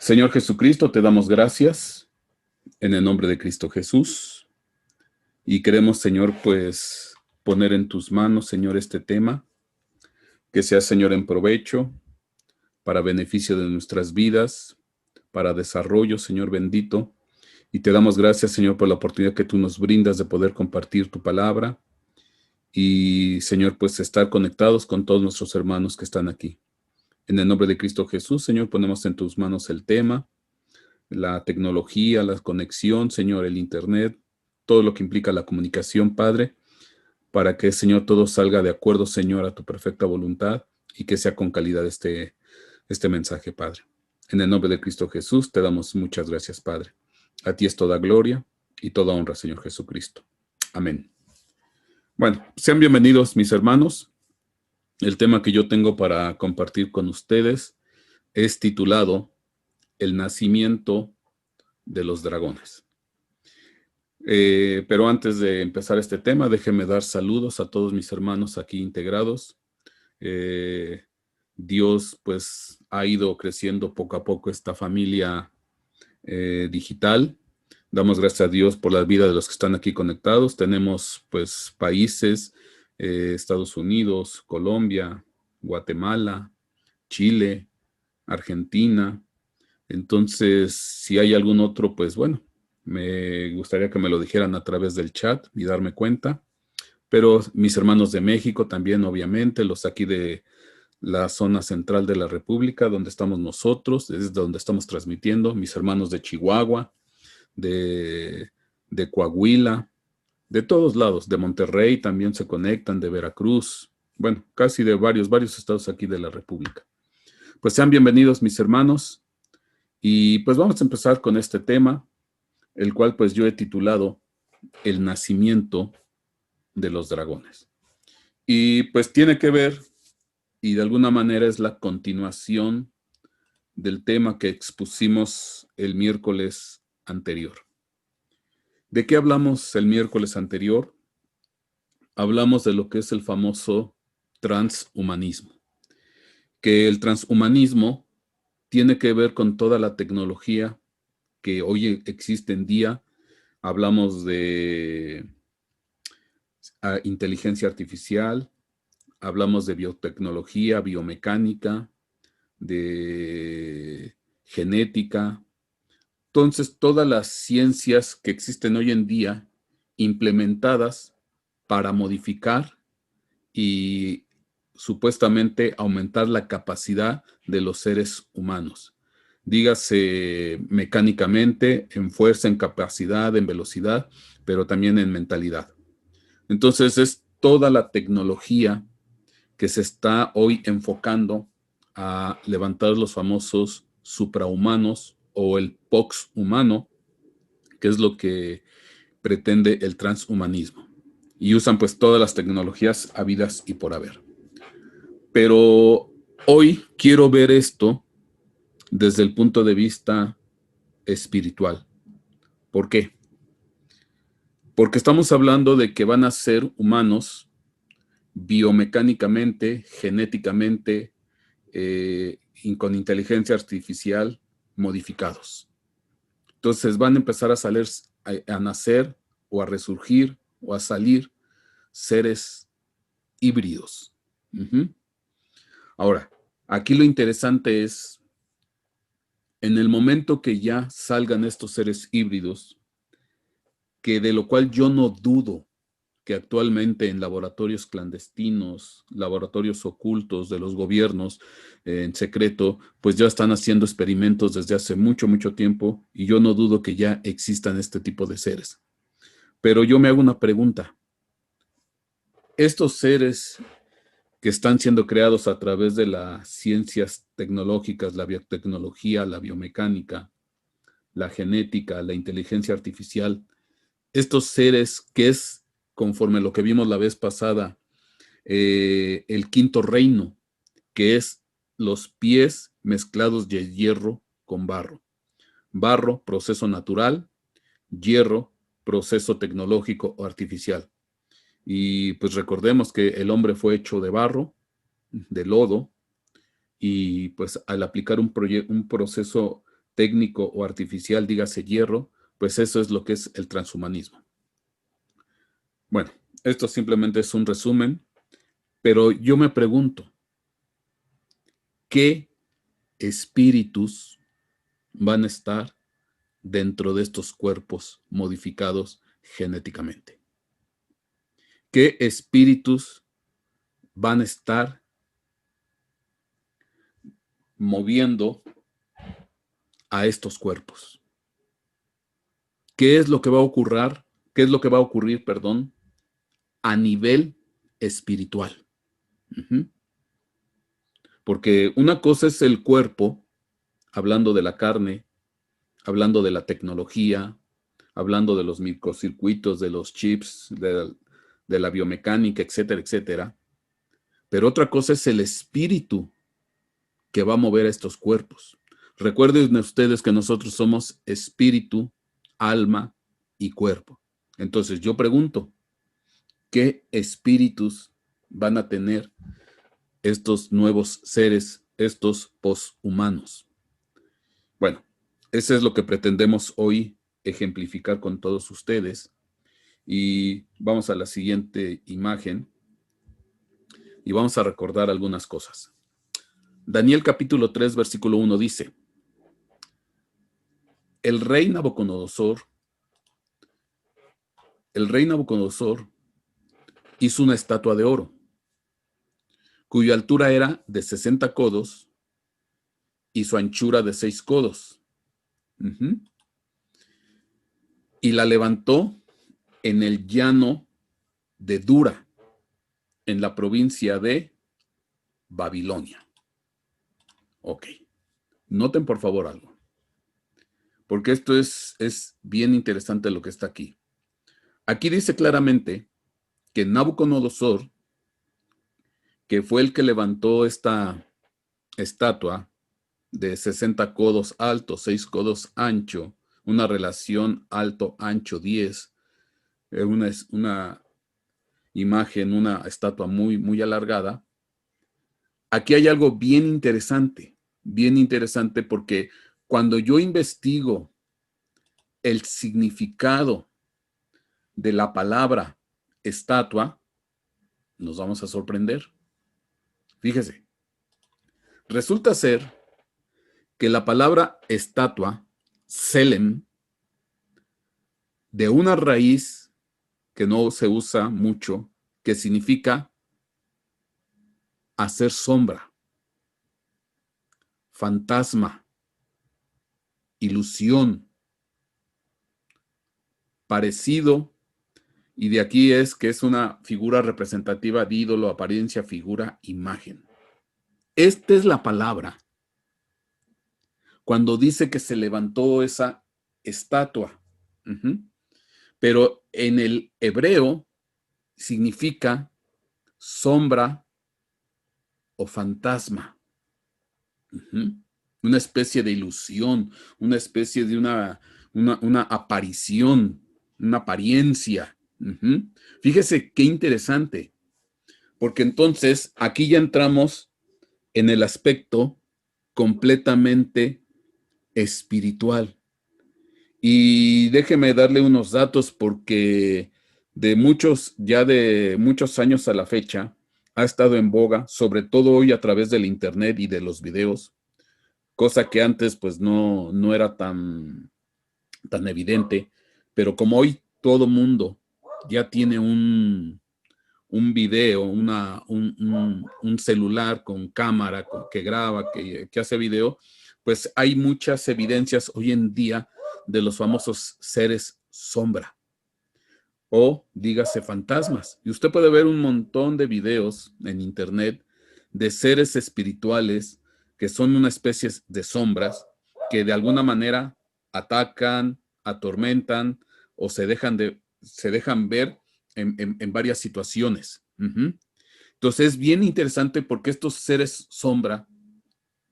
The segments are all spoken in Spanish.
Señor Jesucristo, te damos gracias en el nombre de Cristo Jesús y queremos, Señor, pues poner en tus manos, Señor, este tema, que sea, Señor, en provecho, para beneficio de nuestras vidas, para desarrollo, Señor bendito. Y te damos gracias, Señor, por la oportunidad que tú nos brindas de poder compartir tu palabra y, Señor, pues estar conectados con todos nuestros hermanos que están aquí. En el nombre de Cristo Jesús, Señor, ponemos en tus manos el tema, la tecnología, la conexión, Señor, el internet, todo lo que implica la comunicación, Padre, para que, Señor, todo salga de acuerdo, Señor, a tu perfecta voluntad y que sea con calidad este mensaje, Padre. En el nombre de Cristo Jesús, te damos muchas gracias, Padre. A ti es toda gloria y toda honra, Señor Jesucristo. Amén. Bueno, sean bienvenidos, mis hermanos. El tema que yo tengo para compartir con ustedes es titulado El nacimiento de los dragones. Pero antes de empezar este tema, déjenme dar saludos a todos mis hermanos aquí integrados. Dios pues ha ido creciendo poco a poco esta familia digital. Damos gracias a Dios por la vida de los que están aquí conectados. Tenemos pues países, Estados Unidos, Colombia, Guatemala, Chile, Argentina. Entonces, si hay algún otro, pues bueno, me gustaría que me lo dijeran a través del chat y darme cuenta. Pero mis hermanos de México también, obviamente, los aquí de la zona central de la República, donde estamos nosotros, es donde estamos transmitiendo, mis hermanos de Chihuahua, de Coahuila, de todos lados, de Monterrey también se conectan, de Veracruz, bueno, casi de varios estados aquí de la República. Pues sean bienvenidos, mis hermanos, y pues vamos a empezar con este tema, el cual pues yo he titulado El nacimiento de los dragones. Y pues tiene que ver, y de alguna manera es la continuación del tema que expusimos el miércoles anterior. ¿De qué hablamos el miércoles anterior? Hablamos de lo que es el famoso transhumanismo. Que el transhumanismo tiene que ver con toda la tecnología que hoy existe en día. Hablamos de inteligencia artificial, hablamos de biotecnología, biomecánica, de genética. Entonces, todas las ciencias que existen hoy en día implementadas para modificar y supuestamente aumentar la capacidad de los seres humanos. Dígase mecánicamente, en fuerza, en capacidad, en velocidad, pero también en mentalidad. Entonces, es toda la tecnología que se está hoy enfocando a levantar los famosos suprahumanos o el pox humano, que es lo que pretende el transhumanismo. Y usan pues todas las tecnologías habidas y por haber. Pero hoy quiero ver esto desde el punto de vista espiritual. ¿Por qué? Porque estamos hablando de que van a ser humanos biomecánicamente, genéticamente, y con inteligencia artificial modificados. Entonces van a empezar a salir, a nacer o a resurgir o a salir seres híbridos. Ahora, aquí lo interesante es, en el momento que ya salgan estos seres híbridos, que de lo cual yo no dudo que actualmente en laboratorios clandestinos, laboratorios ocultos de los gobiernos en secreto, pues ya están haciendo experimentos desde hace mucho tiempo y yo no dudo que ya existan este tipo de seres. Pero yo me hago una pregunta. Estos seres que están siendo creados a través de las ciencias tecnológicas, la biotecnología, la biomecánica, la genética, la inteligencia artificial, estos seres que es, conforme lo que vimos la vez pasada, el quinto reino, que es los pies mezclados de hierro con barro. Barro, proceso natural; hierro, proceso tecnológico o artificial. Y pues recordemos que el hombre fue hecho de barro, de lodo, y pues al aplicar un proceso técnico o artificial, dígase hierro, pues eso es lo que es el transhumanismo. Bueno, esto simplemente es un resumen, pero yo me pregunto, ¿qué espíritus van a estar dentro de estos cuerpos modificados genéticamente? ¿Qué espíritus van a estar moviendo a estos cuerpos? ¿Qué es lo que va a ocurrir? ¿Qué es lo que va a ocurrir, perdón, a nivel espiritual? Porque una cosa es el cuerpo, hablando de la carne, hablando de la tecnología, hablando de los microcircuitos, de los chips, de la biomecánica, etcétera, etcétera. Pero otra cosa es el espíritu que va a mover a estos cuerpos. Recuerden ustedes que nosotros somos espíritu, alma y cuerpo. Entonces yo pregunto, ¿qué espíritus van a tener estos nuevos seres, estos poshumanos? Bueno, eso es lo que pretendemos hoy ejemplificar con todos ustedes. Y vamos a la siguiente imagen y vamos a recordar algunas cosas. Daniel capítulo 3, versículo 1 dice, el rey Nabucodonosor hizo una estatua de oro, cuya altura era de 60 codos y su anchura de 6 codos. Y la levantó en el llano de Dura, en la provincia de Babilonia. Ok. Noten por favor algo, porque esto es bien interesante lo que está aquí. Aquí dice claramente que Nabucodonosor, que fue el que levantó esta estatua de 60 codos alto, 6 codos ancho, una relación alto-ancho 10, una imagen, una estatua muy, muy alargada. Aquí hay algo bien interesante porque cuando yo investigo el significado de la palabra estatua, nos vamos a sorprender. Fíjese, resulta ser que la palabra estatua, selem, de una raíz que no se usa mucho, que significa hacer sombra, fantasma, ilusión, parecido, y de aquí es que es una figura representativa de ídolo, apariencia, figura, imagen. Esta es la palabra cuando dice que se levantó esa estatua. Pero en el hebreo significa sombra o fantasma. Una especie de ilusión, una especie de una aparición, una apariencia. Fíjese qué interesante, porque entonces aquí ya entramos en el aspecto completamente espiritual. Y déjeme darle unos datos porque de muchos años a la fecha ha estado en boga, sobre todo hoy a través del internet y de los videos, cosa que antes pues no era tan evidente, pero como hoy todo mundo ya tiene un video, un celular con cámara que graba, que hace video, pues hay muchas evidencias hoy en día de los famosos seres sombra o dígase fantasmas. Y usted puede ver un montón de videos en internet de seres espirituales que son una especie de sombras que de alguna manera atacan, atormentan o se dejan ver en varias situaciones. Entonces es bien interesante porque estos seres sombra,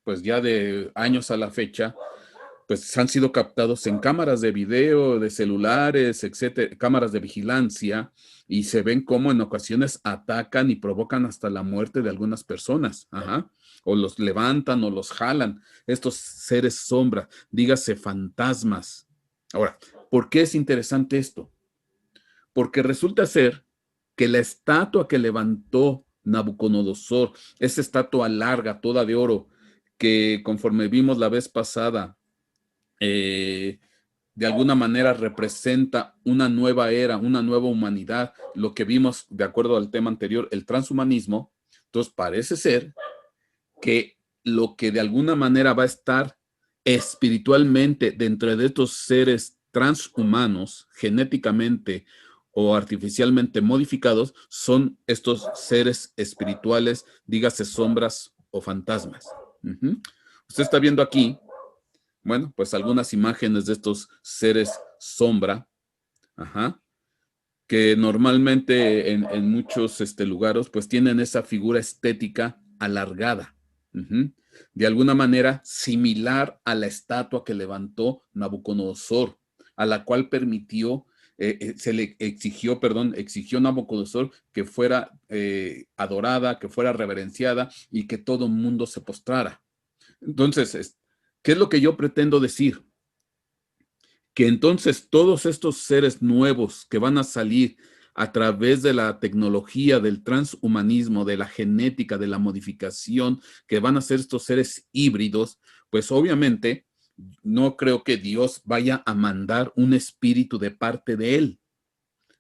pues ya de años a la fecha, pues han sido captados en cámaras de video, de celulares, etcétera, cámaras de vigilancia, y se ven cómo en ocasiones atacan y provocan hasta la muerte de algunas personas. Ajá. O los levantan o los jalan. Estos seres sombra, dígase fantasmas. Ahora, ¿por qué es interesante esto? Porque resulta ser que la estatua que levantó Nabucodonosor, esa estatua larga, toda de oro, que conforme vimos la vez pasada, de alguna manera representa una nueva era, una nueva humanidad, lo que vimos de acuerdo al tema anterior, el transhumanismo. Entonces parece ser que lo que de alguna manera va a estar espiritualmente dentro de estos seres transhumanos, genéticamente o artificialmente modificados, son estos seres espirituales, dígase sombras o fantasmas. Usted está viendo aquí, bueno, pues algunas imágenes de estos seres sombra, ajá, que normalmente en muchos lugares pues tienen esa figura estética alargada. De alguna manera similar a la estatua que levantó Nabucodonosor, a la cual permitió, se le exigió, perdón, exigió Nabucodonosor que fuera adorada, que fuera reverenciada y que todo el mundo se postrara. Entonces, ¿qué es lo que yo pretendo decir? Que entonces todos estos seres nuevos que van a salir a través de la tecnología, del transhumanismo, de la genética, de la modificación, que van a ser estos seres híbridos, pues obviamente no creo que Dios vaya a mandar un espíritu de parte de él.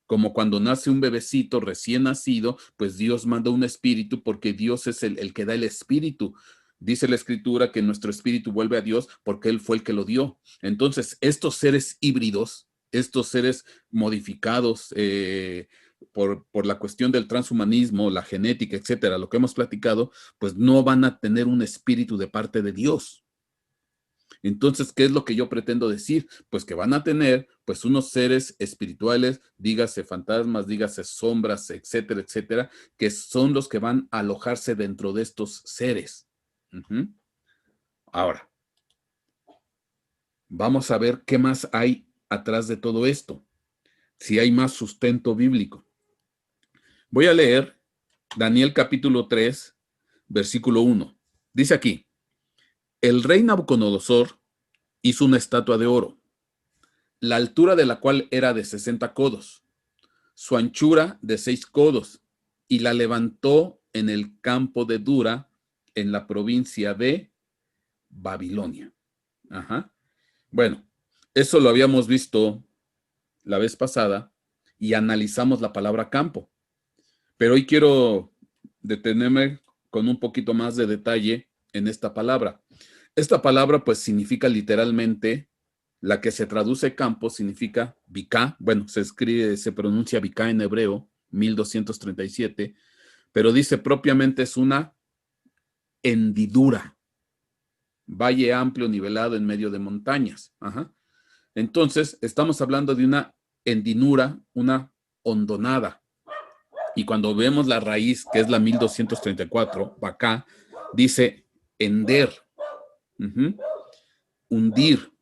Como cuando nace un bebecito recién nacido, pues Dios manda un espíritu porque Dios es el que da el espíritu. Dice la escritura que nuestro espíritu vuelve a Dios porque Él fue el que lo dio. Entonces, estos seres híbridos, estos seres modificados por la cuestión del transhumanismo, la genética, etcétera, lo que hemos platicado, pues no van a tener un espíritu de parte de Dios. Entonces, ¿qué es lo que yo pretendo decir? Pues que van a tener pues unos seres espirituales, dígase fantasmas, dígase sombras, etcétera, etcétera, que son los que van a alojarse dentro de estos seres. Ahora, vamos a ver qué más hay atrás de todo esto, si hay más sustento bíblico. Voy a leer Daniel capítulo 3, versículo 1. Dice aquí, el rey Nabucodonosor hizo una estatua de oro, la altura de la cual era de 60 codos, su anchura de 6 codos, y la levantó en el campo de Dura, en la provincia de Babilonia. Ajá. Bueno, eso lo habíamos visto la vez pasada y analizamos la palabra campo. Pero hoy quiero detenerme con un poquito más de detalle en esta palabra. Esta palabra pues significa literalmente, la que se traduce campo significa Biká, bueno, se pronuncia Biká en hebreo, 1237, pero dice propiamente es una hendidura, valle amplio nivelado en medio de montañas. Ajá. Entonces, estamos hablando de una hendidura, una hondonada. Y cuando vemos la raíz, que es la 1234, Bacá, dice hender, hundir,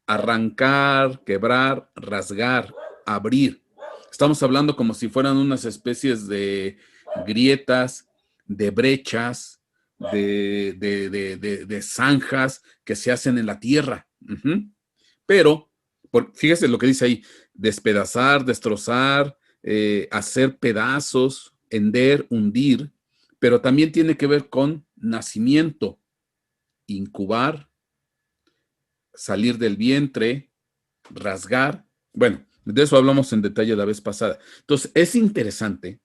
arrancar, quebrar, rasgar, abrir. Estamos hablando como si fueran unas especies de grietas, de brechas, de zanjas que se hacen en la tierra. Pero, fíjese lo que dice ahí, despedazar, destrozar, hacer pedazos, hender, hundir, pero también tiene que ver con nacimiento, incubar, salir del vientre, rasgar. Bueno, de eso hablamos en detalle la vez pasada. Entonces, es interesante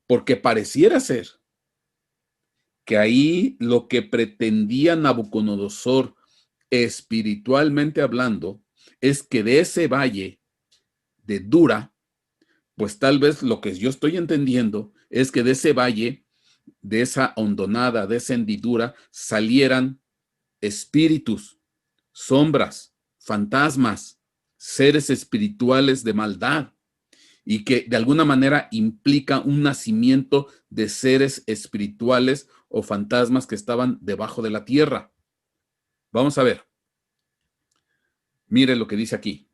porque pareciera ser que ahí lo que pretendía Nabucodonosor, espiritualmente hablando, es que de ese valle de Dura, pues tal vez lo que yo estoy entendiendo es que de ese valle, de esa hondonada, de esa hendidura, salieran espíritus, sombras, fantasmas, seres espirituales de maldad, y que de alguna manera implica un nacimiento de seres espirituales o fantasmas que estaban debajo de la tierra. Vamos a ver. Mire lo que dice aquí.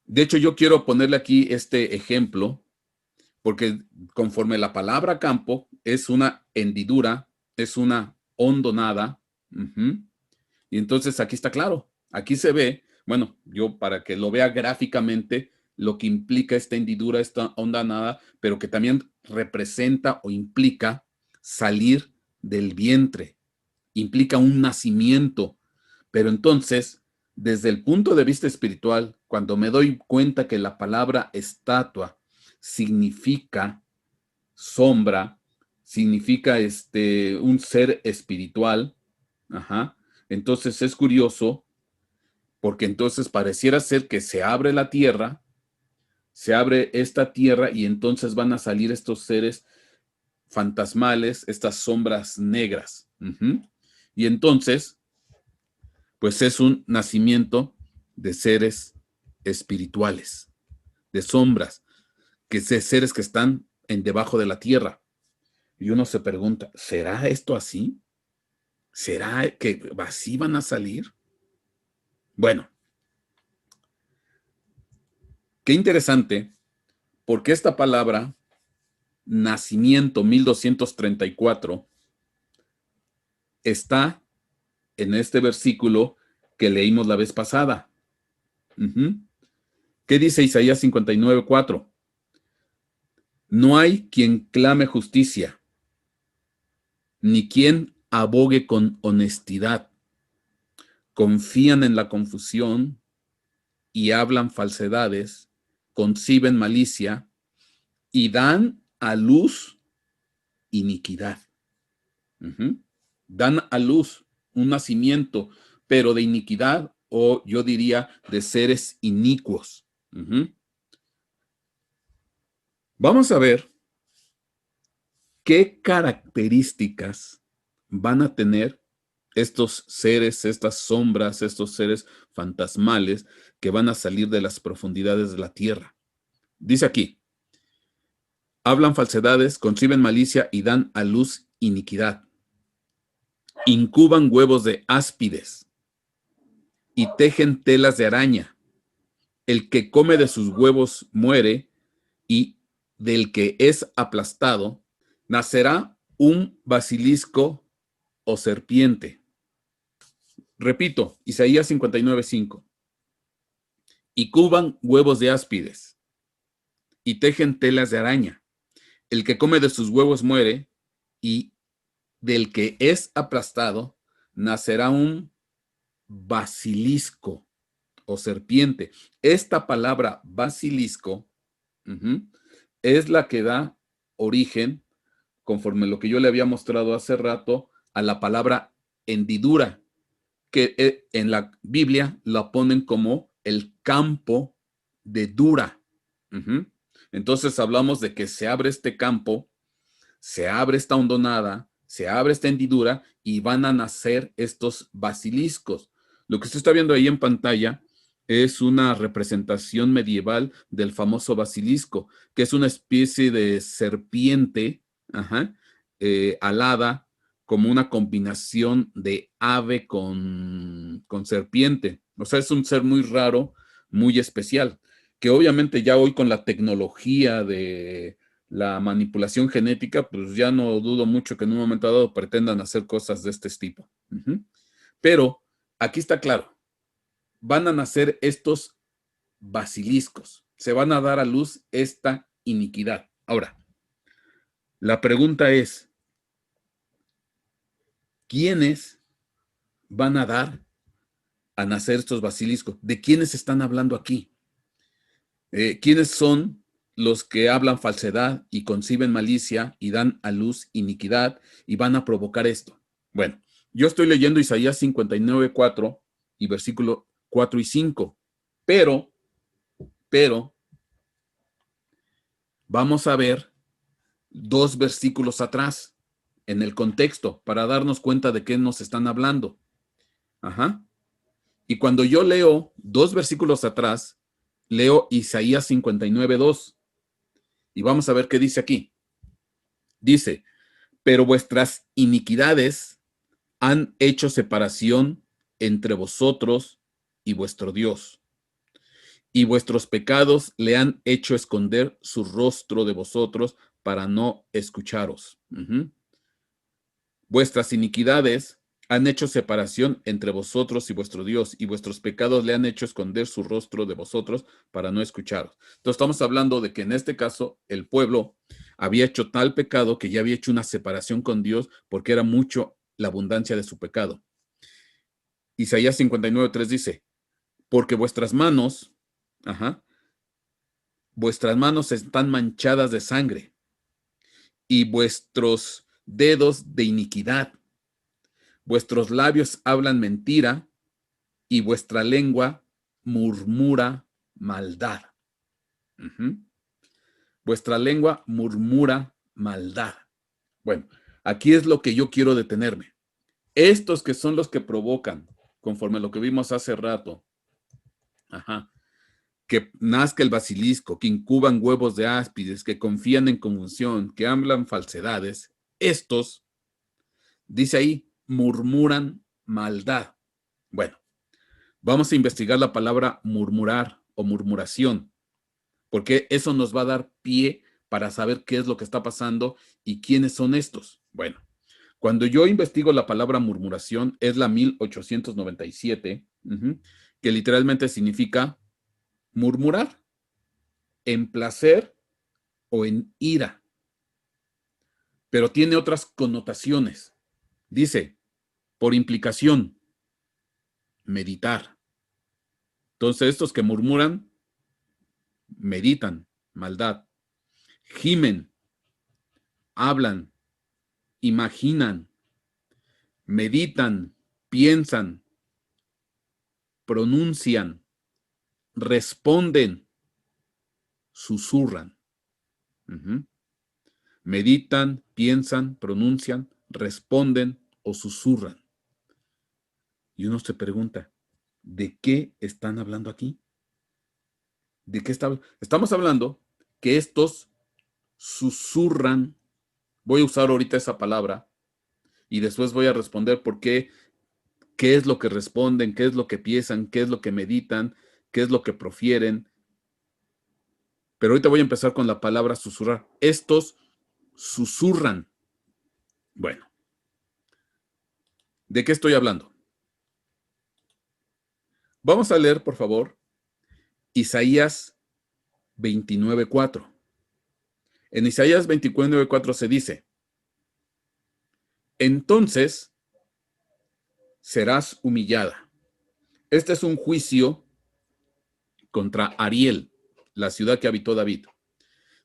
De hecho, yo quiero ponerle aquí este ejemplo, porque conforme la palabra campo es una hendidura, es una hondonada, y entonces aquí está claro, aquí se ve, bueno, yo para que lo vea gráficamente, lo que implica esta hendidura, esta hondonada, pero que también representa o implica salir del vientre, implica un nacimiento. Pero entonces, desde el punto de vista espiritual, cuando me doy cuenta que la palabra estatua significa sombra, significa un ser espiritual, entonces es curioso, porque entonces pareciera ser que se abre la tierra, se abre esta tierra y entonces van a salir estos seres fantasmales, estas sombras negras. Y entonces, pues es un nacimiento de seres espirituales, de sombras, de seres que están debajo de la tierra. Y uno se pregunta, ¿será esto así? ¿Será que así van a salir? Bueno, qué interesante, porque esta palabra, nacimiento 1234, está en este versículo que leímos la vez pasada. ¿Qué dice Isaías 59:4? No hay quien clame justicia, ni quien abogue con honestidad. Confían en la confusión y hablan falsedades, conciben malicia y dan a luz iniquidad. Dan a luz un nacimiento, pero de iniquidad, o yo diría de seres inicuos. Vamos a ver qué características van a tener estos seres, estas sombras, estos seres fantasmales que van a salir de las profundidades de la tierra. Dice aquí, hablan falsedades, conciben malicia y dan a luz iniquidad. Incuban huevos de áspides y tejen telas de araña. El que come de sus huevos muere, y del que es aplastado nacerá un basilisco o serpiente. Repito, Isaías 59:5. Y cuban huevos de áspides y tejen telas de araña. El que come de sus huevos muere, y del que es aplastado nacerá un basilisco o serpiente. Esta palabra basilisco es la que da origen, conforme lo que yo le había mostrado hace rato, a la palabra hendidura, que en la Biblia la ponen como el campo de Dura. Entonces hablamos de que se abre este campo, se abre esta hondonada, se abre esta hendidura y van a nacer estos basiliscos. Lo que usted está viendo ahí en pantalla es una representación medieval del famoso basilisco, que es una especie de serpiente alada, como una combinación de ave con serpiente. O sea, es un ser muy raro, muy especial, que obviamente ya hoy con la tecnología de la manipulación genética, pues ya no dudo mucho que en un momento dado pretendan hacer cosas de este tipo. Pero aquí está claro, van a nacer estos basiliscos, se van a dar a luz esta iniquidad. Ahora, la pregunta es, ¿quiénes van a dar a nacer estos basiliscos? ¿De quiénes están hablando aquí? ¿Quiénes son los que hablan falsedad y conciben malicia y dan a luz iniquidad y van a provocar esto? Bueno, yo estoy leyendo Isaías 59:4 y versículo 4 y 5, pero vamos a ver 2 versículos atrás en el contexto para darnos cuenta de qué nos están hablando. Y cuando yo leo 2 versículos atrás, leo Isaías 59:2 y vamos a ver qué dice aquí. Dice, pero vuestras iniquidades han hecho separación entre vosotros y vuestro Dios. Y vuestros pecados le han hecho esconder su rostro de vosotros para no escucharos. Vuestras iniquidades han hecho separación entre vosotros y vuestro Dios, y vuestros pecados le han hecho esconder su rostro de vosotros para no escucharos. Entonces estamos hablando de que en este caso el pueblo había hecho tal pecado que ya había hecho una separación con Dios porque era mucho la abundancia de su pecado. Isaías 59:3 dice, porque vuestras manos están manchadas de sangre y vuestros dedos de iniquidad. Vuestros labios hablan mentira y vuestra lengua murmura maldad. Vuestra lengua murmura maldad. Bueno, aquí es lo que yo quiero detenerme. Estos que son los que provocan, conforme a lo que vimos hace rato, que nazca el basilisco, que incuban huevos de áspides, que confían en confusión, que hablan falsedades, estos, dice ahí, murmuran maldad. Bueno, vamos a investigar la palabra murmurar o murmuración, porque eso nos va a dar pie para saber qué es lo que está pasando y quiénes son estos. Bueno, cuando yo investigo la palabra murmuración, es la 1897, que literalmente significa murmurar en placer o en ira, pero tiene otras connotaciones. Dice, por implicación, meditar. Entonces, estos que murmuran, meditan, maldad, gimen, hablan, imaginan, meditan, piensan, pronuncian, responden, susurran. Meditan, piensan, pronuncian, responden o susurran. Y uno se pregunta, ¿de qué están hablando aquí? ¿De qué estamos hablando? Que estos susurran. Voy a usar ahorita esa palabra y después voy a responder por qué es lo que responden, qué es lo que piensan, qué es lo que meditan, qué es lo que profieren. Pero ahorita voy a empezar con la palabra susurrar. Estos susurran. Bueno, ¿de qué estoy hablando? Vamos a leer, por favor, Isaías 29:4. En Isaías 29:4 se dice, entonces serás humillada. Este es un juicio contra Ariel, la ciudad que habitó David.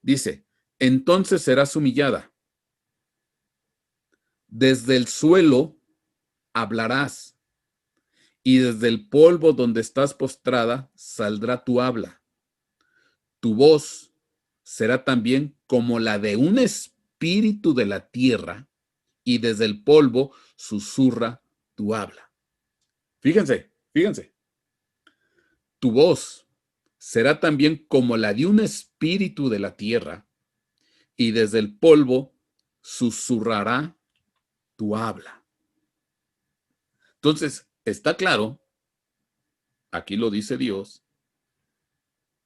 Dice, entonces serás humillada. Desde el suelo hablarás, y desde el polvo donde estás postrada saldrá tu habla. Tu voz será también como la de un espíritu de la tierra, y desde el polvo susurra tu habla. Fíjense. Tu voz será también como la de un espíritu de la tierra, y desde el polvo susurrará tu habla. Entonces, está claro, aquí lo dice Dios,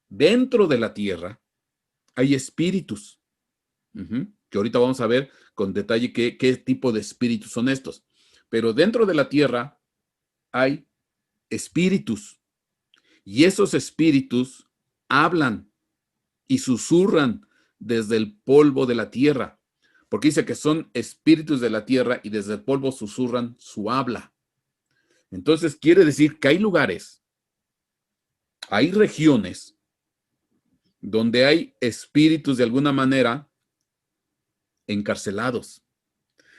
dentro de la tierra hay espíritus, que ahorita vamos a ver con detalle qué tipo de espíritus son estos. Pero dentro de la tierra hay espíritus, y esos espíritus hablan y susurran desde el polvo de la tierra, porque dice que son espíritus de la tierra y desde el polvo susurran su habla. Entonces quiere decir que hay lugares, hay regiones donde hay espíritus de alguna manera encarcelados,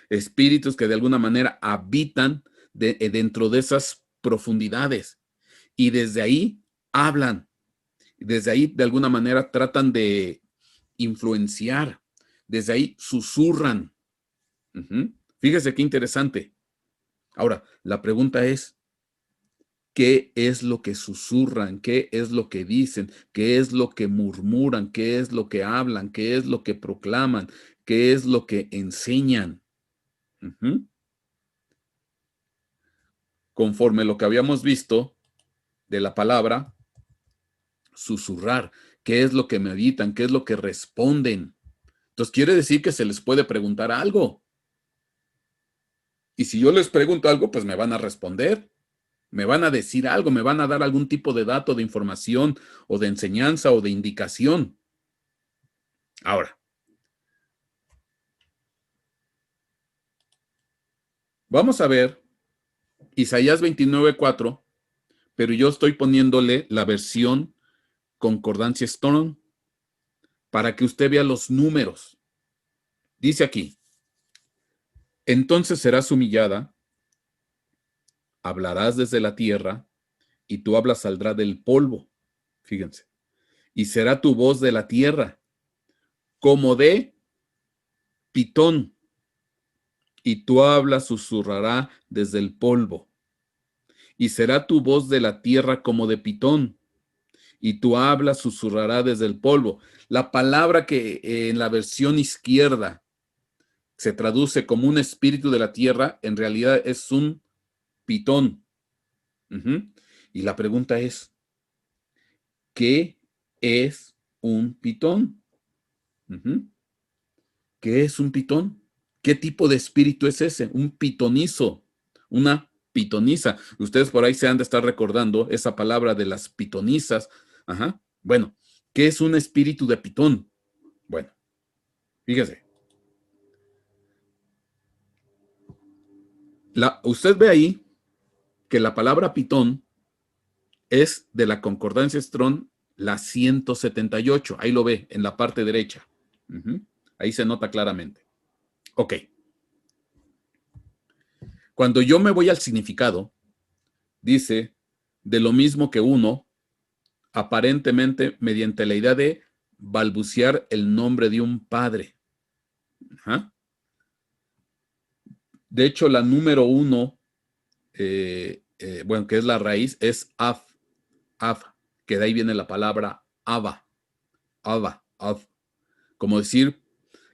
espíritus que de alguna manera habitan dentro de esas profundidades y desde ahí hablan, desde ahí de alguna manera tratan de influenciar, desde ahí susurran. Fíjese qué interesante. Ahora, la pregunta es, ¿qué es lo que susurran? ¿Qué es lo que dicen? ¿Qué es lo que murmuran? ¿Qué es lo que hablan? ¿Qué es lo que proclaman? ¿Qué es lo que enseñan? Conforme lo que habíamos visto de la palabra susurrar. ¿Qué es lo que meditan? ¿Qué es lo que responden? Entonces quiere decir que se les puede preguntar algo. Y si yo les pregunto algo, pues me van a responder. Me van a decir algo, me van a dar algún tipo de dato, de información, o de enseñanza, o de indicación. Ahora, vamos a ver Isaías 29:4, pero yo estoy poniéndole la versión Concordancia Strong para que usted vea los números. Dice aquí, entonces serás humillada, hablarás desde la tierra, y tu habla saldrá del polvo. Fíjense. Y será tu voz de la tierra, como de pitón, y tu habla susurrará desde el polvo. Y será tu voz de la tierra como de pitón, y tu habla susurrará desde el polvo. La palabra que en la versión izquierda se traduce como un espíritu de la tierra, en realidad es un pitón. Y la pregunta es, ¿qué es un pitón? ¿Qué es un pitón? ¿Qué tipo de espíritu es ese? Un pitonizo, una pitonisa. Ustedes por ahí se han de estar recordando esa palabra de las pitonizas. Bueno, ¿qué es un espíritu de pitón? Bueno, fíjese. Usted ve ahí que la palabra pitón es de la Concordancia Strong, la 178. Ahí lo ve, en la parte derecha. Ahí se nota claramente. Ok. Cuando yo me voy al significado, dice, de lo mismo que uno, aparentemente mediante la idea de balbucear el nombre de un padre. De hecho, la número 1, bueno, que es la raíz, es af, que de ahí viene la palabra aba, av. Como decir,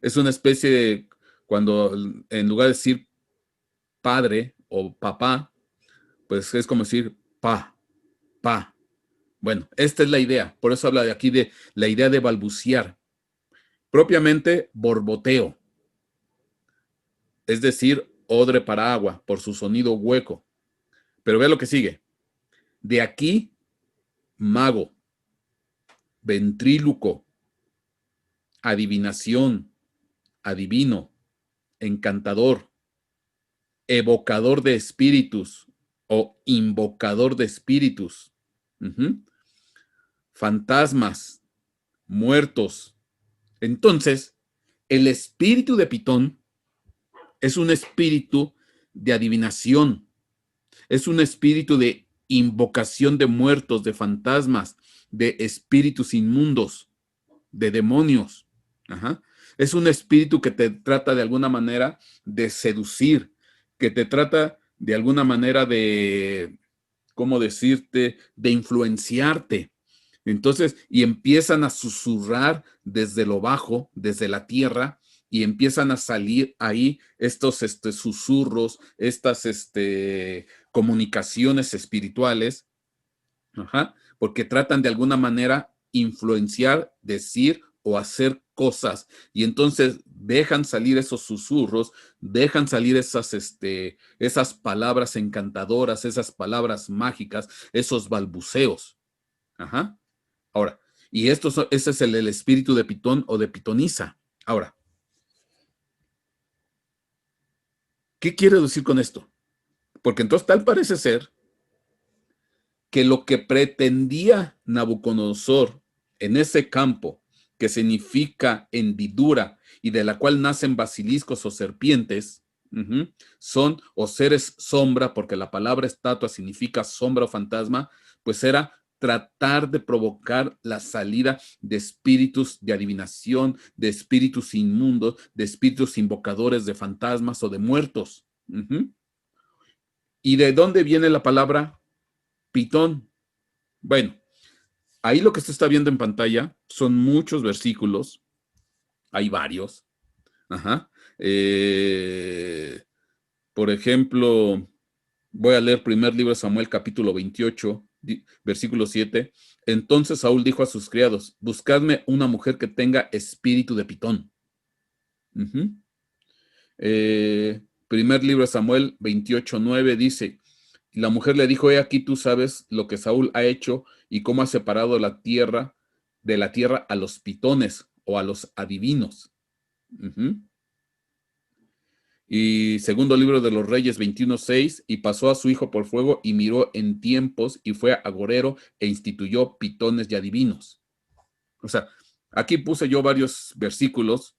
es una especie de, cuando en lugar de decir padre o papá, pues es como decir pa. Bueno, esta es la idea, por eso habla de aquí de la idea de balbucear. Propiamente borboteo, es decir, odre para agua, por su sonido hueco. Pero vea lo que sigue. De aquí, mago, ventríloco, adivinación, adivino, encantador, evocador de espíritus o invocador de espíritus, fantasmas, muertos. Entonces, el espíritu de Pitón es un espíritu de adivinación, es un espíritu de invocación de muertos, de fantasmas, de espíritus inmundos, de demonios. Es un espíritu que te trata de alguna manera de seducir, que te trata de alguna manera de, ¿cómo decirte?, de influenciarte. Entonces, y empiezan a susurrar desde lo bajo, desde la tierra, y empiezan a salir ahí estos susurros, estas comunicaciones espirituales, porque tratan de alguna manera influenciar, decir o hacer cosas, y entonces dejan salir esos susurros, dejan salir esas palabras encantadoras, esas palabras mágicas, esos balbuceos. Ahora, y ese es el espíritu de Pitón o de pitonisa. Ahora, ¿qué quiere decir con esto? Porque entonces tal parece ser que lo que pretendía Nabucodonosor en ese campo, que significa hendidura y de la cual nacen basiliscos o serpientes, son o seres sombra, porque la palabra estatua significa sombra o fantasma, pues era tratar de provocar la salida de espíritus de adivinación, de espíritus inmundos, de espíritus invocadores de fantasmas o de muertos. ¿Y de dónde viene la palabra Pitón? Bueno, ahí lo que usted está viendo en pantalla son muchos versículos, hay varios. Por ejemplo, voy a leer primer libro de Samuel, capítulo 28, Versículo 7. Entonces Saúl dijo a sus criados, buscadme una mujer que tenga espíritu de Pitón. Primer libro de Samuel 28:9 dice, la mujer le dijo, he aquí tú sabes lo que Saúl ha hecho y cómo ha separado la tierra de la tierra a los pitones o a los adivinos. Y segundo libro de los Reyes 21:6, y pasó a su hijo por fuego y miró en tiempos y fue agorero e instituyó pitones y adivinos. O sea, aquí puse yo varios versículos.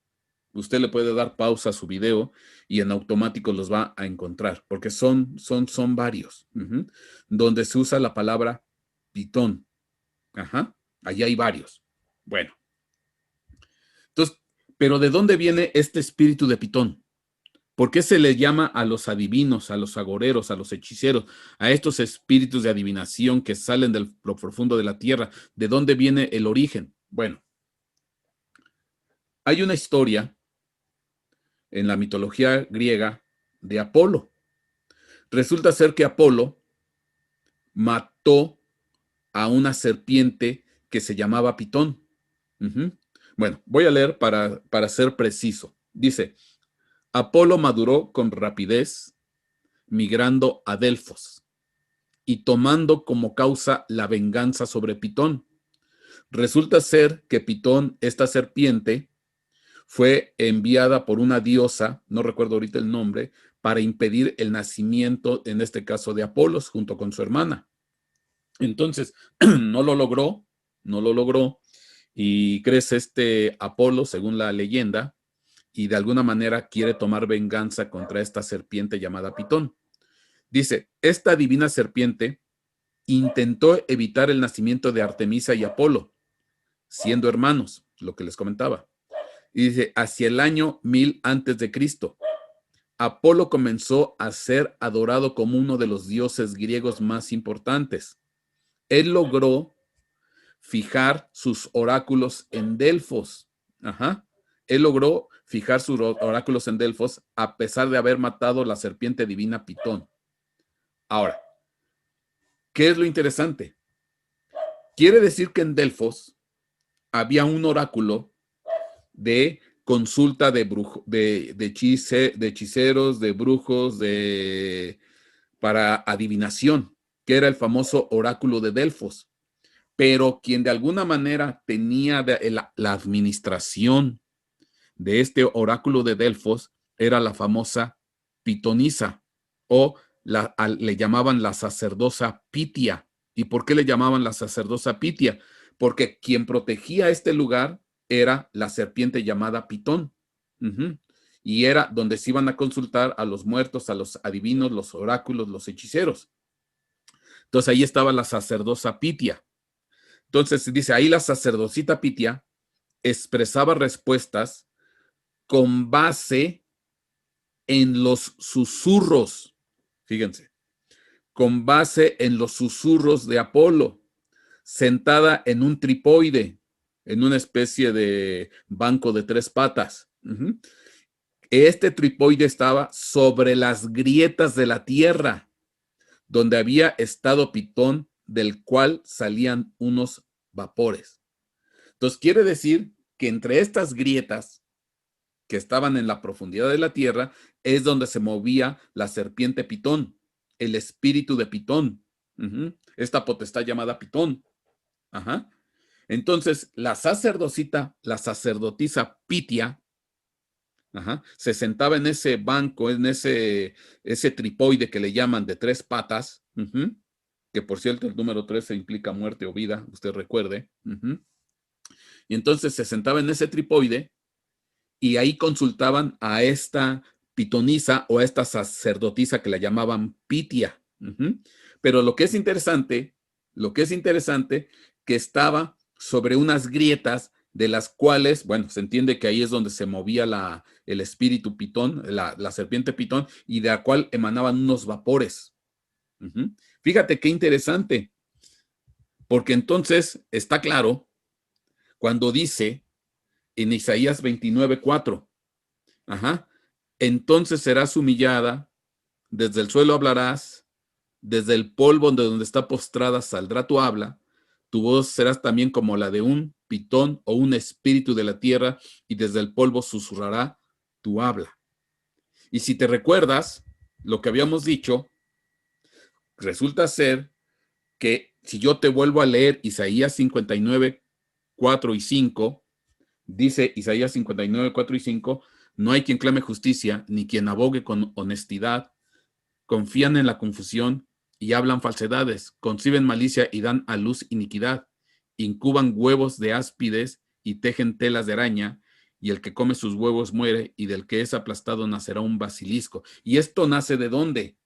Usted le puede dar pausa a su video y en automático los va a encontrar, porque son varios, donde se usa la palabra pitón. Allí hay varios. Bueno. Entonces, pero ¿de dónde viene este espíritu de pitón? ¿Por qué se le llama a los adivinos, a los agoreros, a los hechiceros, a estos espíritus de adivinación que salen de lo profundo de la tierra? ¿De dónde viene el origen? Bueno, hay una historia en la mitología griega de Apolo. Resulta ser que Apolo mató a una serpiente que se llamaba Pitón. Bueno, voy a leer para ser preciso. Dice, Apolo maduró con rapidez, migrando a Delfos y tomando como causa la venganza sobre Pitón. Resulta ser que Pitón, esta serpiente, fue enviada por una diosa, no recuerdo ahorita el nombre, para impedir el nacimiento, en este caso de Apolos, junto con su hermana. Entonces, no lo logró, y crece este Apolo, según la leyenda, y de alguna manera quiere tomar venganza contra esta serpiente llamada Pitón. Dice, esta divina serpiente intentó evitar el nacimiento de Artemisa y Apolo, siendo hermanos, lo que les comentaba. Y dice, hacia el año 1000 antes de Cristo, Apolo comenzó a ser adorado como uno de los dioses griegos más importantes. Él logró fijar sus oráculos en Delfos. Él logró fijar sus oráculos en Delfos a pesar de haber matado la serpiente divina Pitón. Ahora, ¿qué es lo interesante? Quiere decir que en Delfos había un oráculo de consulta de hechiceros, de brujos, para adivinación, que era el famoso oráculo de Delfos. Pero quien de alguna manera tenía la administración de este oráculo de Delfos era la famosa pitonisa, o le llamaban la sacerdosa Pitia. ¿Y por qué le llamaban la sacerdosa Pitia? Porque quien protegía este lugar era la serpiente llamada Pitón. Y era donde se iban a consultar a los muertos, a los adivinos, los oráculos, los hechiceros. Entonces ahí estaba la sacerdosa Pitia. Entonces dice, ahí la sacerdosita Pitia expresaba respuestas con base en los susurros. Fíjense, con base en los susurros de Apolo, sentada en un tripoide, en una especie de banco de 3 patas. Este tripoide estaba sobre las grietas de la tierra, donde había estado Pitón, del cual salían unos vapores. Entonces quiere decir que entre estas grietas que estaban en la profundidad de la tierra es donde se movía la serpiente Pitón, el espíritu de Pitón, esta potestad llamada Pitón. Entonces la sacerdotisa Pitia, se sentaba en ese banco, en ese tripoide que le llaman de 3 patas, que por cierto el número 3 implica muerte o vida, usted recuerde. Y entonces se sentaba en ese tripoide y ahí consultaban a esta pitonisa o a esta sacerdotisa que la llamaban Pitia. Pero lo que es interesante, que estaba sobre unas grietas de las cuales, bueno, se entiende que ahí es donde se movía el espíritu Pitón, la serpiente Pitón, y de la cual emanaban unos vapores. Fíjate qué interesante, porque entonces está claro cuando dice en Isaías 29:4, entonces serás humillada, desde el suelo hablarás, desde el polvo de donde está postrada saldrá tu habla, tu voz será también como la de un pitón o un espíritu de la tierra, y desde el polvo susurrará tu habla. Y si te recuerdas lo que habíamos dicho, resulta ser que si yo te vuelvo a leer Isaías 59, 4 y 5, dice Isaías 59, 4 y 5, no hay quien clame justicia, ni quien abogue con honestidad, confían en la confusión y hablan falsedades, conciben malicia y dan a luz iniquidad, incuban huevos de áspides y tejen telas de araña, y el que come sus huevos muere, y del que es aplastado nacerá un basilisco. ¿Y esto nace de dónde?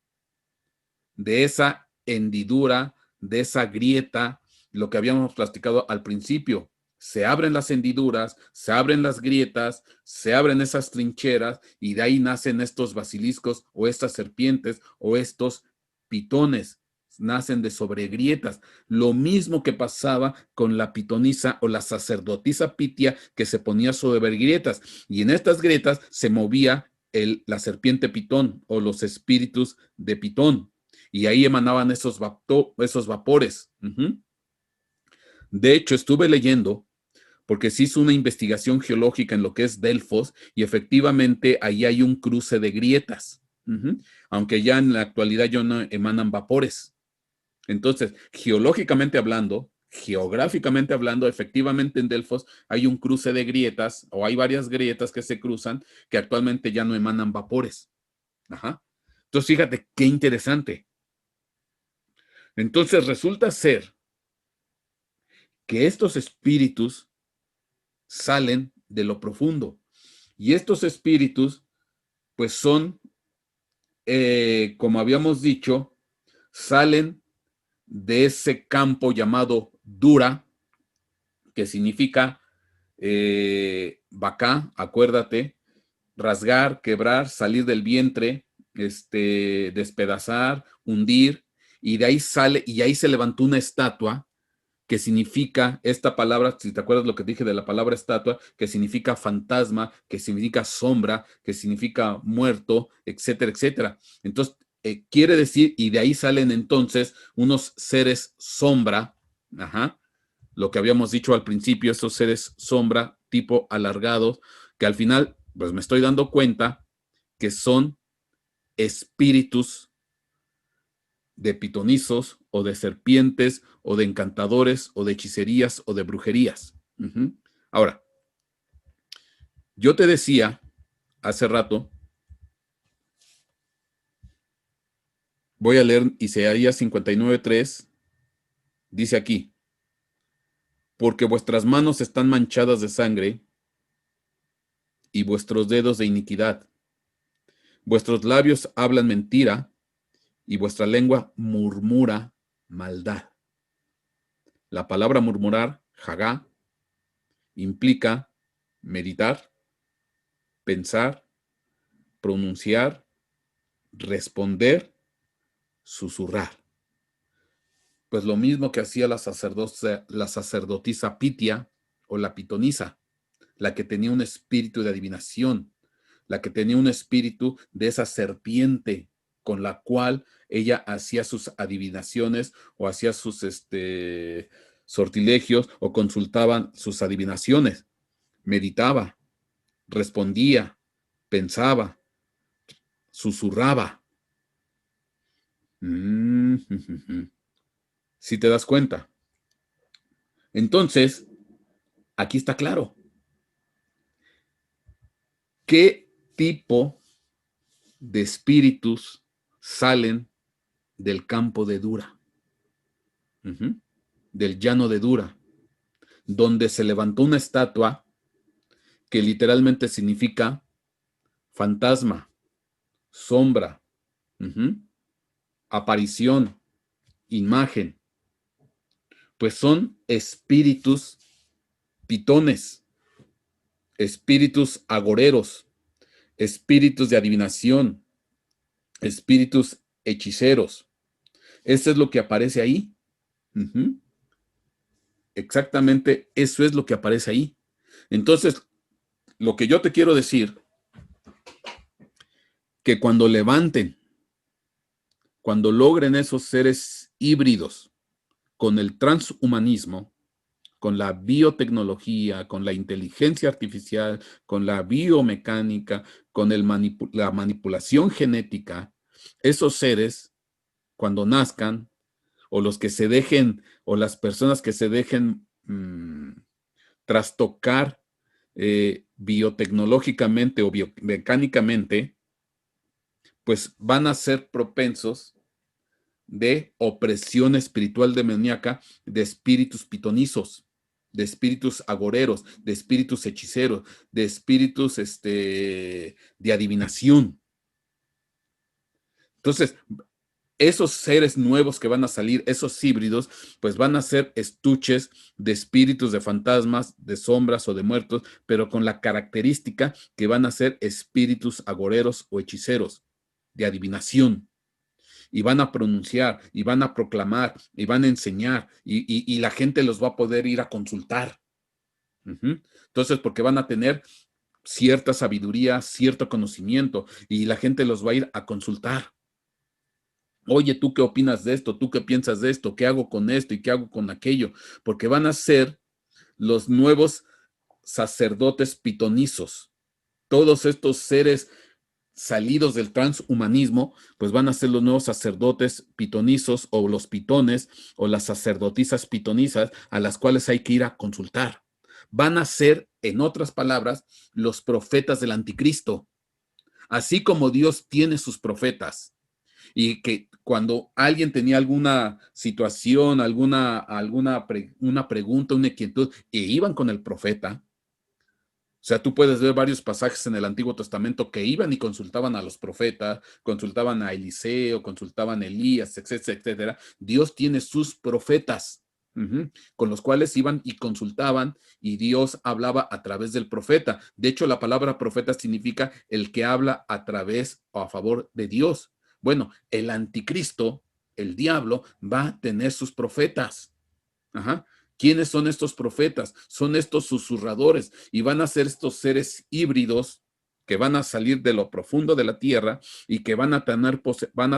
De esa hendidura, de esa grieta, lo que habíamos platicado al principio. Se abren las hendiduras, se abren las grietas, se abren esas trincheras y de ahí nacen estos basiliscos o estas serpientes o estos pitones. Nacen de sobregrietas. Lo mismo que pasaba con la pitonisa o la sacerdotisa pitia que se ponía sobre grietas. Y en estas grietas se movía la serpiente pitón o los espíritus de pitón. Y ahí emanaban esos vapores. De hecho, estuve leyendo, porque se hizo una investigación geológica en lo que es Delfos, y efectivamente ahí hay un cruce de grietas, aunque ya en la actualidad ya no emanan vapores. Entonces, geológicamente hablando, geográficamente hablando, efectivamente en Delfos hay un cruce de grietas, o hay varias grietas que se cruzan, que actualmente ya no emanan vapores. Entonces, fíjate qué interesante. Entonces resulta ser que estos espíritus salen de lo profundo, y estos espíritus pues son, como habíamos dicho, salen de ese campo llamado Dura, que significa Bacá, acuérdate, rasgar, quebrar, salir del vientre, despedazar, hundir, y de ahí sale, y ahí se levantó una estatua que significa esta palabra, si te acuerdas lo que dije de la palabra estatua, que significa fantasma, que significa sombra, que significa muerto, etcétera, etcétera. Entonces, quiere decir, y de ahí salen entonces unos seres sombra, lo que habíamos dicho al principio, esos seres sombra tipo alargados, que al final, pues me estoy dando cuenta que son espíritus de pitonizos o de serpientes o de encantadores o de hechicerías o de brujerías. Ahora, yo te decía hace rato, voy a leer Isaías 59:3, dice aquí, porque vuestras manos están manchadas de sangre y vuestros dedos de iniquidad. Vuestros labios hablan mentira y vuestra lengua murmura maldad. La palabra murmurar, hagá, implica meditar, pensar, pronunciar, responder, susurrar. Pues lo mismo que hacía la sacerdotisa Pitia o la pitonisa, la que tenía un espíritu de adivinación, la que tenía un espíritu de esa serpiente con la cual ella hacía sus adivinaciones o hacía sus sortilegios o consultaba sus adivinaciones. Meditaba, respondía, pensaba, susurraba. Si te das cuenta. Entonces, aquí está claro. ¿Qué tipo de espíritus salen del campo de Dura? Del llano de Dura, donde se levantó una estatua que literalmente significa fantasma, sombra, aparición, imagen. Pues son espíritus pitones, espíritus agoreros, espíritus de adivinación, espíritus hechiceros. Eso es lo que aparece ahí. Exactamente, eso es lo que aparece ahí. Entonces, lo que yo te quiero decir, que cuando levanten cuando logren esos seres híbridos con el transhumanismo, con la biotecnología, con la inteligencia artificial, con la biomecánica, con la manipulación genética, esos seres, cuando nazcan, o los que se dejen, o las personas que se dejen trastocar biotecnológicamente o biomecánicamente, pues van a ser propensos de opresión espiritual demoníaca, de espíritus pitonizos, de espíritus agoreros, de espíritus hechiceros, de espíritus de adivinación. Entonces, esos seres nuevos que van a salir, esos híbridos, pues van a ser estuches de espíritus, de fantasmas, de sombras o de muertos, pero con la característica que van a ser espíritus agoreros o hechiceros, de adivinación. Y van a pronunciar, y van a proclamar, y van a enseñar, y la gente los va a poder ir a consultar. Entonces, porque van a tener cierta sabiduría, cierto conocimiento, y la gente los va a ir a consultar. Oye, ¿tú qué opinas de esto? ¿Tú qué piensas de esto? ¿Qué hago con esto y qué hago con aquello? Porque van a ser los nuevos sacerdotes pitonizos. Todos estos seres salidos del transhumanismo, pues van a ser los nuevos sacerdotes pitonizos o los pitones o las sacerdotisas pitonizas a las cuales hay que ir a consultar. Van a ser, en otras palabras, los profetas del anticristo. Así como Dios tiene sus profetas y que cuando alguien tenía alguna situación, una pregunta, una inquietud, e iban con el profeta. O sea, tú puedes ver varios pasajes en el Antiguo Testamento que iban y consultaban a los profetas, consultaban a Eliseo, consultaban a Elías, etcétera, etcétera. Dios tiene sus profetas, con los cuales iban y consultaban, y Dios hablaba a través del profeta. De hecho, la palabra profeta significa el que habla a través o a favor de Dios. Bueno, el anticristo, el diablo, va a tener sus profetas. Ajá. ¿Quiénes son estos profetas? Son estos susurradores, y van a ser estos seres híbridos que van a salir de lo profundo de la tierra y que van a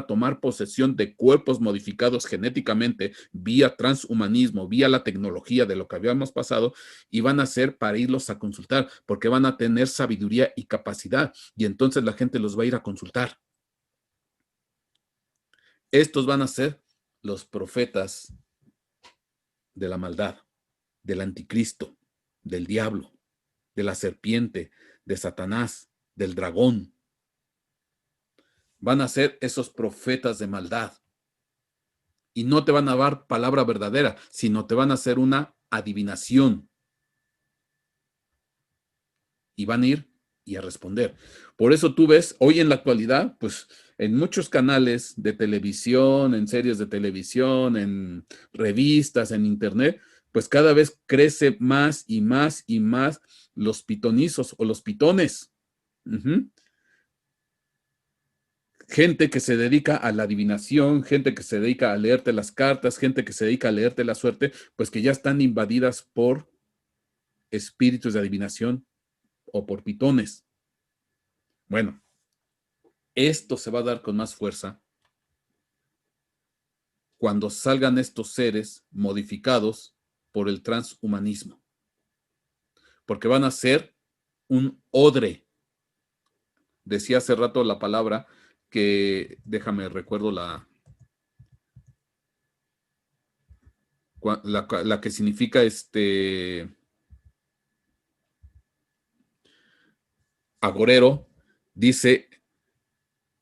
tomar posesión de cuerpos modificados genéticamente vía transhumanismo, vía la tecnología de lo que habíamos pasado, y van a ser para irlos a consultar, porque van a tener sabiduría y capacidad, y entonces la gente los va a ir a consultar. Estos van a ser los profetas de la maldad, del anticristo, del diablo, de la serpiente, de Satanás, del dragón. Van a ser esos profetas de maldad. Y no te van a dar palabra verdadera, sino te van a hacer una adivinación. Y van a ir y a responder. Por eso tú ves hoy en la actualidad, pues en muchos canales de televisión, en series de televisión, en revistas, en internet, pues cada vez crece más y más y más los pitonizos o los pitones. Gente que se dedica a la adivinación, gente que se dedica a leerte las cartas, gente que se dedica a leerte la suerte, pues que ya están invadidas por espíritus de adivinación o por pitones. Bueno, esto se va a dar con más fuerza cuando salgan estos seres modificados por el transhumanismo, porque van a ser un odre. Decía hace rato la palabra que, déjame recuerdo la que significa agorero, dice,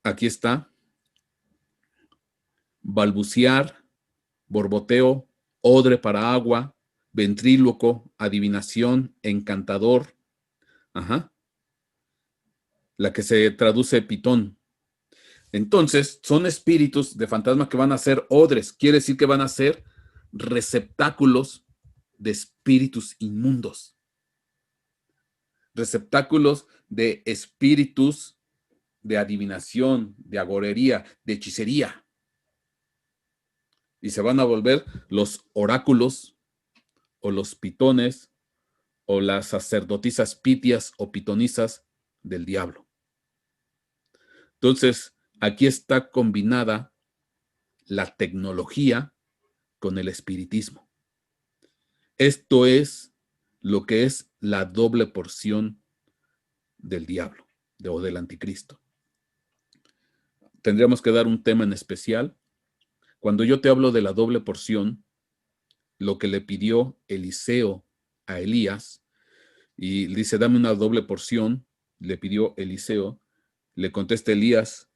aquí está, balbucear, borboteo, odre para agua, ventríloco, adivinación, encantador, la que se traduce pitón. Entonces, son espíritus de fantasma que van a ser odres, quiere decir que van a ser receptáculos de espíritus inmundos, receptáculos de espíritus de adivinación, de agorería, de hechicería. Y se van a volver los oráculos o los pitones o las sacerdotisas pitias o pitonizas del diablo. Entonces, aquí está combinada la tecnología con el espiritismo. Esto es lo que es la doble porción del diablo o del anticristo. Tendríamos que dar un tema en especial. Cuando yo te hablo de la doble porción, lo que le pidió Eliseo a Elías, y dice, dame una doble porción, le pidió Eliseo, le contesta Elías,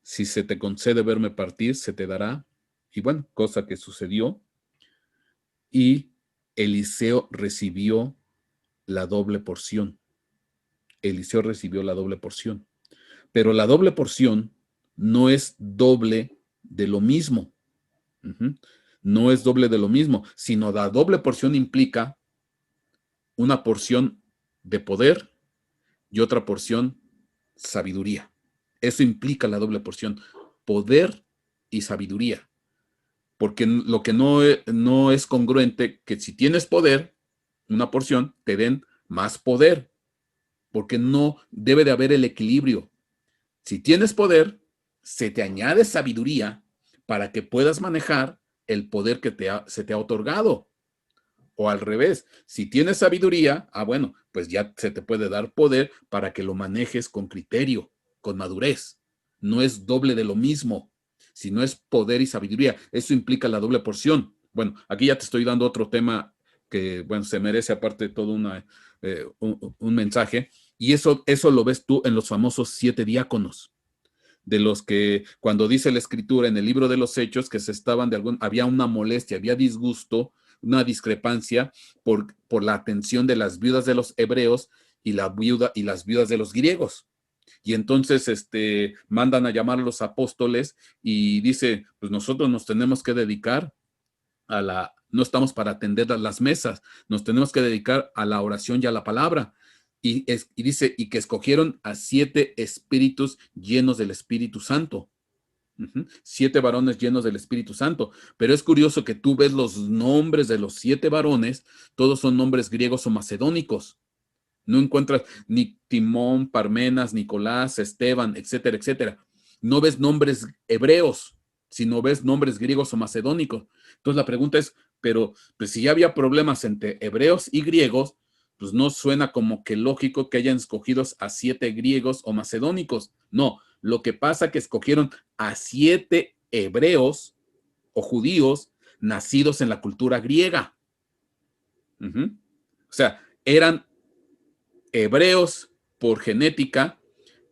si se te concede verme partir, se te dará. Y bueno, cosa que sucedió. Y Eliseo recibió la doble porción. Eliseo recibió la doble porción. Pero la doble porción no es doble de lo mismo. No es doble de lo mismo, sino la doble porción implica una porción de poder y otra porción sabiduría. Eso implica la doble porción, poder y sabiduría. Porque lo que no es congruente que si tienes poder, una porción, te den más poder. Porque no debe de haber el equilibrio. Si tienes poder, se te añade sabiduría para que puedas manejar el poder que se te ha otorgado. O al revés, si tienes sabiduría, bueno, pues ya se te puede dar poder para que lo manejes con criterio, con madurez. No es doble de lo mismo, sino es poder y sabiduría. Eso implica la doble porción. Bueno, aquí ya te estoy dando otro tema que, bueno, se merece aparte todo un mensaje. Y eso lo ves tú en los famosos 7 diáconos, de los que cuando dice la escritura en el libro de los Hechos que había una molestia, había disgusto, una discrepancia por la atención de las viudas de los hebreos y las viudas de los griegos. Y entonces mandan a llamar a los apóstoles y dice, pues nosotros nos tenemos que dedicar no estamos para atender a las mesas, nos tenemos que dedicar a la oración y a la palabra. Y dice, y que escogieron a 7 espíritus llenos del Espíritu Santo. 7 varones llenos del Espíritu Santo. Pero es curioso que tú ves los nombres de los 7 varones, todos son nombres griegos o macedónicos. No encuentras ni Timón, Parmenas, Nicolás, Esteban, etcétera, etcétera. No ves nombres hebreos, sino ves nombres griegos o macedónicos. Entonces la pregunta es, pero pues, si ya había problemas entre hebreos y griegos, pues no suena como que lógico que hayan escogido a 7 griegos o macedónicos. No, lo que pasa es que escogieron a 7 hebreos o judíos nacidos en la cultura griega. O sea, eran hebreos por genética,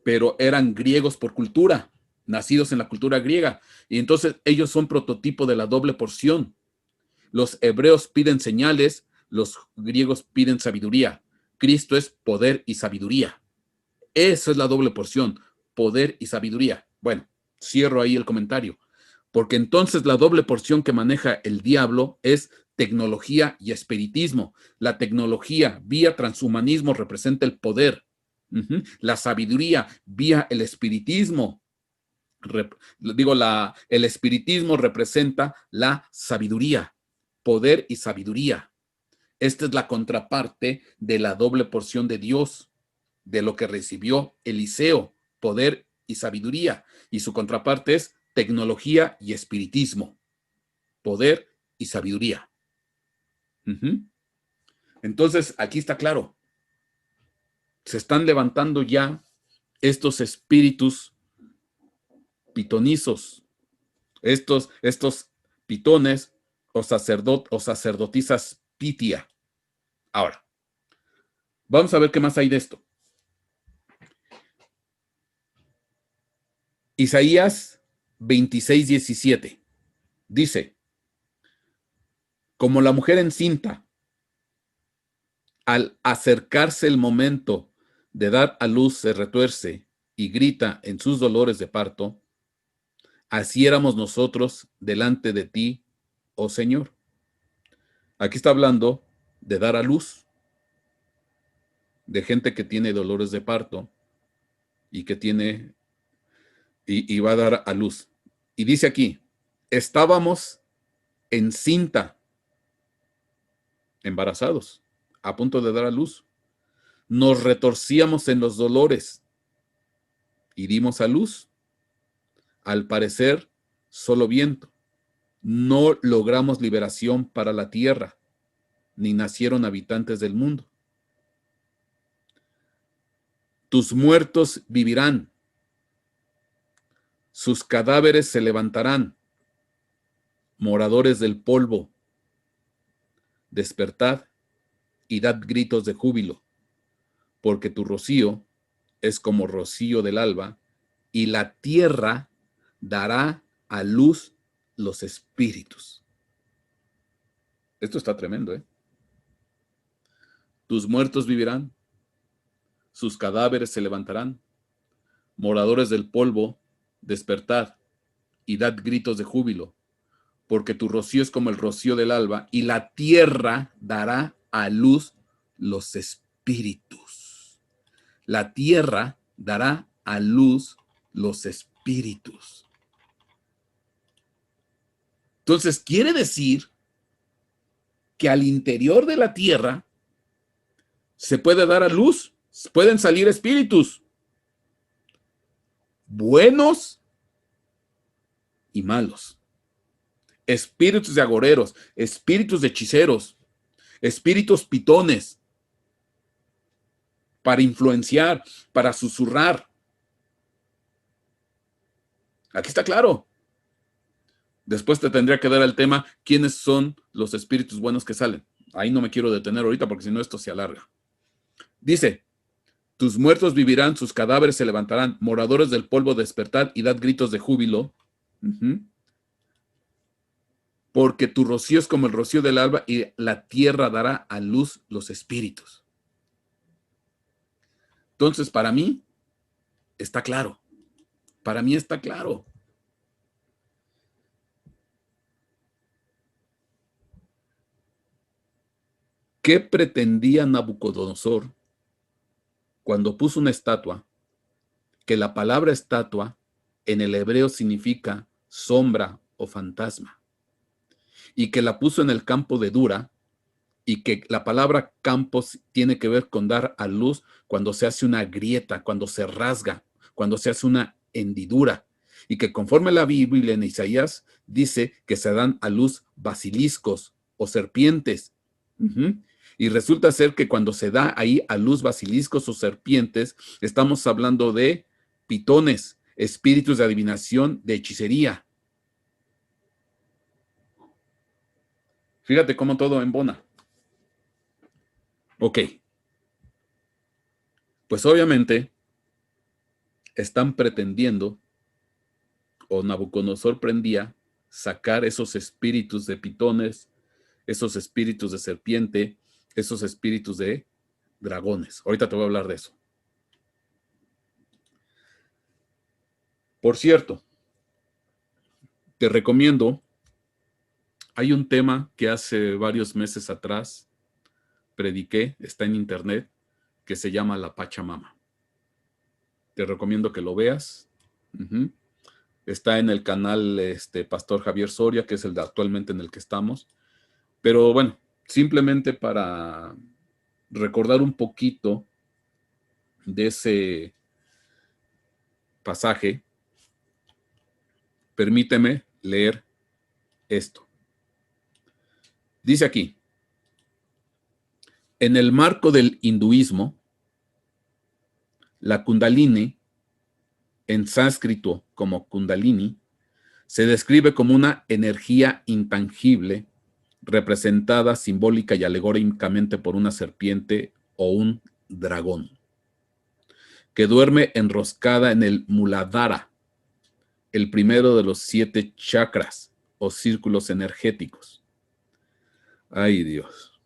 pero eran griegos por cultura, nacidos en la cultura griega. Y entonces ellos son prototipo de la doble porción. Los hebreos piden señales, los griegos piden sabiduría. Cristo es poder y sabiduría. Esa es la doble porción, poder y sabiduría. Bueno, cierro ahí el comentario, porque entonces la doble porción que maneja el diablo es tecnología y espiritismo. La tecnología vía transhumanismo representa el poder. La sabiduría vía el espiritismo. El espiritismo representa la sabiduría, poder y sabiduría. Esta es la contraparte de la doble porción de Dios, de lo que recibió Eliseo, poder y sabiduría. Y su contraparte es tecnología y espiritismo, poder y sabiduría. Entonces, aquí está claro. Se están levantando ya estos espíritus pitonizos, estos pitones o sacerdotisas pitia. Ahora, vamos a ver qué más hay de esto. Isaías 26:17 dice, como la mujer encinta, al acercarse el momento de dar a luz se retuerce y grita en sus dolores de parto, así éramos nosotros delante de ti, oh Señor. Aquí está hablando de dar a luz, de gente que tiene dolores de parto y que tiene y va a dar a luz. Y dice aquí, estábamos encinta, embarazados, a punto de dar a luz. Nos retorcíamos en los dolores y dimos a luz. Al parecer, solo viento. no logramos liberación para la tierra, ni nacieron habitantes del mundo. Tus muertos vivirán, sus cadáveres se levantarán, moradores del polvo, despertad y dad gritos de júbilo, porque tu rocío es como rocío del alba, y la tierra dará a luz los espíritus. Esto está tremendo, ¿eh? Tus muertos vivirán, sus cadáveres se levantarán, moradores del polvo, despertad y dad gritos de júbilo, porque tu rocío es como el rocío del alba, y la tierra dará a luz los espíritus. La tierra dará a luz los espíritus. Entonces, quiere decir que al interior de la tierra se puede dar a luz, pueden salir espíritus buenos y malos. Espíritus de agoreros, espíritus de hechiceros, espíritus pitones, para influenciar, para susurrar. Aquí está claro. Después te tendría que dar el tema, ¿quiénes son los espíritus buenos que salen? Ahí no me quiero detener ahorita porque si no esto se alarga. Dice, tus muertos vivirán, sus cadáveres se levantarán, moradores del polvo despertad y dad gritos de júbilo. Porque tu rocío es como el rocío del alba y la tierra dará a luz los espíritus. Entonces, para mí, está claro. Para mí está claro. ¿Qué pretendía Nabucodonosor cuando puso una estatua? Que la palabra estatua en el hebreo significa sombra o fantasma. Y que la puso en el campo de Dura, y que la palabra campo tiene que ver con dar a luz cuando se hace una grieta, cuando se rasga, cuando se hace una hendidura. Y que conforme la Biblia en Isaías dice que se dan a luz basiliscos o serpientes. Y resulta ser que cuando se da ahí a luz basiliscos o serpientes, estamos hablando de pitones, espíritus de adivinación, de hechicería. Fíjate cómo todo embona. Ok. Pues obviamente están pretendiendo, o Nabucodonosor pretendía, sacar esos espíritus de pitones, esos espíritus de serpiente, esos espíritus de dragones. Ahorita te voy a hablar de eso. Por cierto, te recomiendo, hay un tema que hace varios meses atrás prediqué, está en internet, que se llama la Pachamama. Te recomiendo que lo veas. Está en el canal Pastor Javier Soria, que es el de actualmente en el que estamos. Pero bueno, simplemente para recordar un poquito de ese pasaje, permíteme leer esto. Dice aquí, en el marco del hinduismo, la Kundalini, en sánscrito como Kundalini, se describe como una energía intangible representada simbólica y alegóricamente por una serpiente o un dragón, que duerme enroscada en el Muladhara, el primero de los 7 chakras o círculos energéticos. Ay, Dios.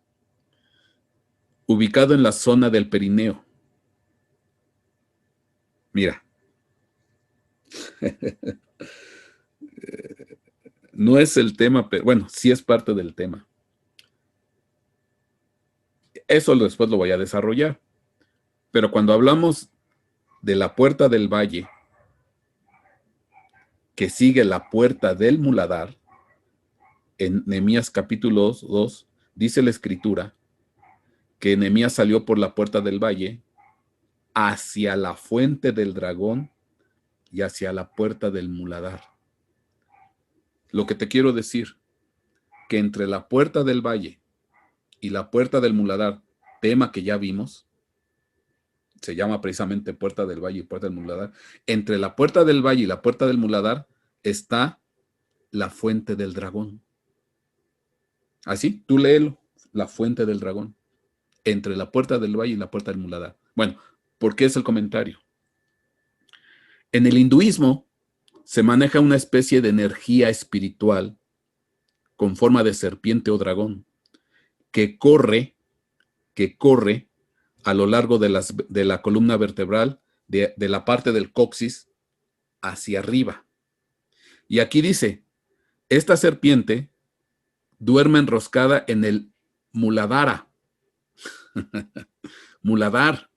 Ubicado en la zona del perineo. Mira. No es el tema, pero bueno, sí es parte del tema. Eso después lo voy a desarrollar. Pero cuando hablamos de la puerta del valle, que sigue la puerta del Muladhar, en Nehemías capítulo 2, dice la escritura que Nehemías salió por la puerta del valle hacia la fuente del dragón y hacia la puerta del Muladhar. Lo que te quiero decir, que entre la puerta del valle y la puerta del muladar, tema que ya vimos, se llama precisamente puerta del valle y puerta del muladar, entre la puerta del valle y la puerta del muladar está la fuente del dragón. Así, tú léelo, la fuente del dragón, entre la puerta del valle y la puerta del muladar. Bueno, ¿por qué es el comentario? En el hinduismo se maneja una especie de energía espiritual con forma de serpiente o dragón que corre a lo largo de la columna vertebral, de la parte del coxis hacia arriba. Y aquí dice, esta serpiente duerme enroscada en el muladhara. Muladhara.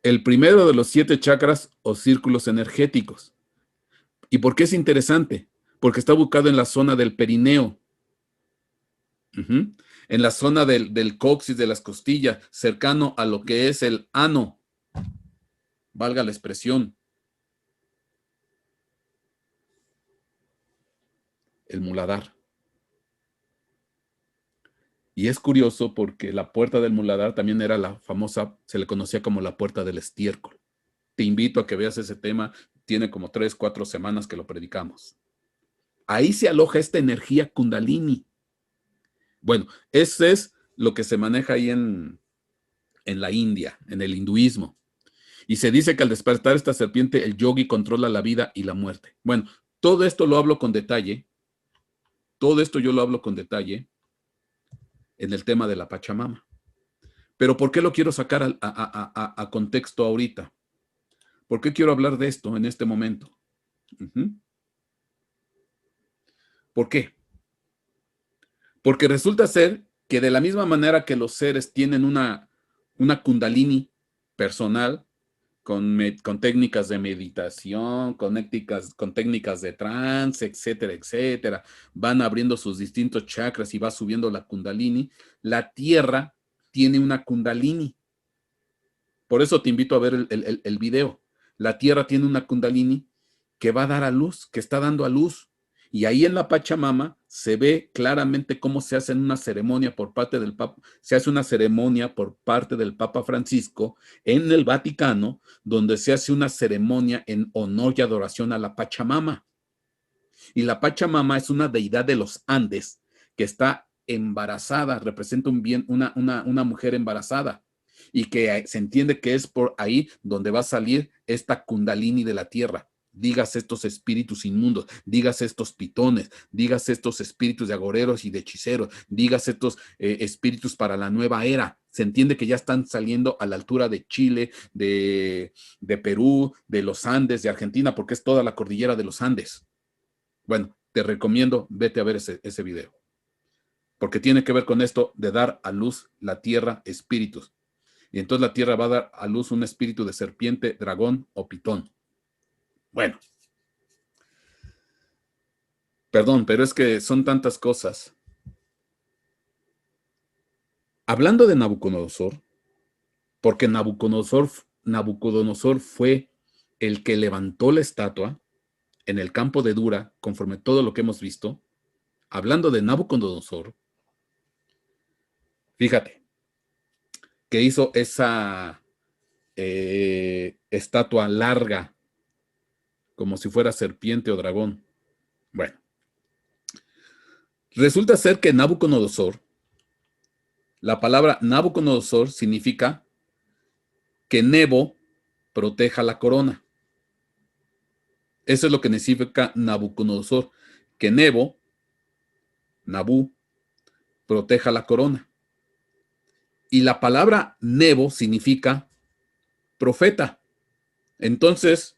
El primero de los 7 chakras o círculos energéticos. ¿Y por qué es interesante? Porque está ubicado en la zona del perineo. En la zona del coxis, de las costillas, cercano a lo que es el ano. Valga la expresión. El muladar. Y es curioso porque la puerta del muladar también era la famosa, se le conocía como la puerta del estiércol. Te invito a que veas ese tema, tiene como 3, 4 semanas que lo predicamos. Ahí se aloja esta energía kundalini. Bueno, eso es lo que se maneja ahí en la India, en el hinduismo. Y se dice que al despertar esta serpiente, el yogi controla la vida y la muerte. Bueno, todo esto lo hablo con detalle. Todo esto yo lo hablo con detalle en el tema de la Pachamama. Pero ¿por qué lo quiero sacar a contexto ahorita? ¿Por qué quiero hablar de esto en este momento? ¿Por qué? Porque resulta ser que de la misma manera que los seres tienen una kundalini personal, con técnicas de meditación, con técnicas de trance, etcétera, etcétera, van abriendo sus distintos chakras y va subiendo la kundalini, la Tierra tiene una kundalini. Por eso te invito a ver el video. La Tierra tiene una kundalini que va a dar a luz, que está dando a luz. Y ahí en la Pachamama se ve claramente cómo se hace una ceremonia por parte del Papa, se hace una ceremonia por parte del Papa Francisco en el Vaticano, donde se hace una ceremonia en honor y adoración a la Pachamama. Y la Pachamama es una deidad de los Andes que está embarazada, representa una mujer embarazada. Y que se entiende que es por ahí donde va a salir esta kundalini de la tierra. Digas estos espíritus inmundos, digas estos pitones, digas estos espíritus de agoreros y de hechiceros, digas estos espíritus para la nueva era. Se entiende que ya están saliendo a la altura de Chile, de Perú, de los Andes, de Argentina, porque es toda la cordillera de los Andes. Bueno, te recomiendo, vete a ver ese video. Porque tiene que ver con esto de dar a luz la tierra espíritus. Y entonces la tierra va a dar a luz un espíritu de serpiente, dragón o pitón. Bueno. Perdón, pero es que son tantas cosas. Hablando de Nabucodonosor, porque Nabucodonosor fue el que levantó la estatua en el campo de Dura, conforme todo lo que hemos visto. Hablando de Nabucodonosor, fíjate, que hizo esa estatua larga, como si fuera serpiente o dragón. Bueno, resulta ser que Nabucodonosor, la palabra Nabucodonosor significa que Nebo proteja la corona. Eso es lo que significa Nabucodonosor, que Nabú, proteja la corona. Y la palabra Nebo significa profeta. Entonces,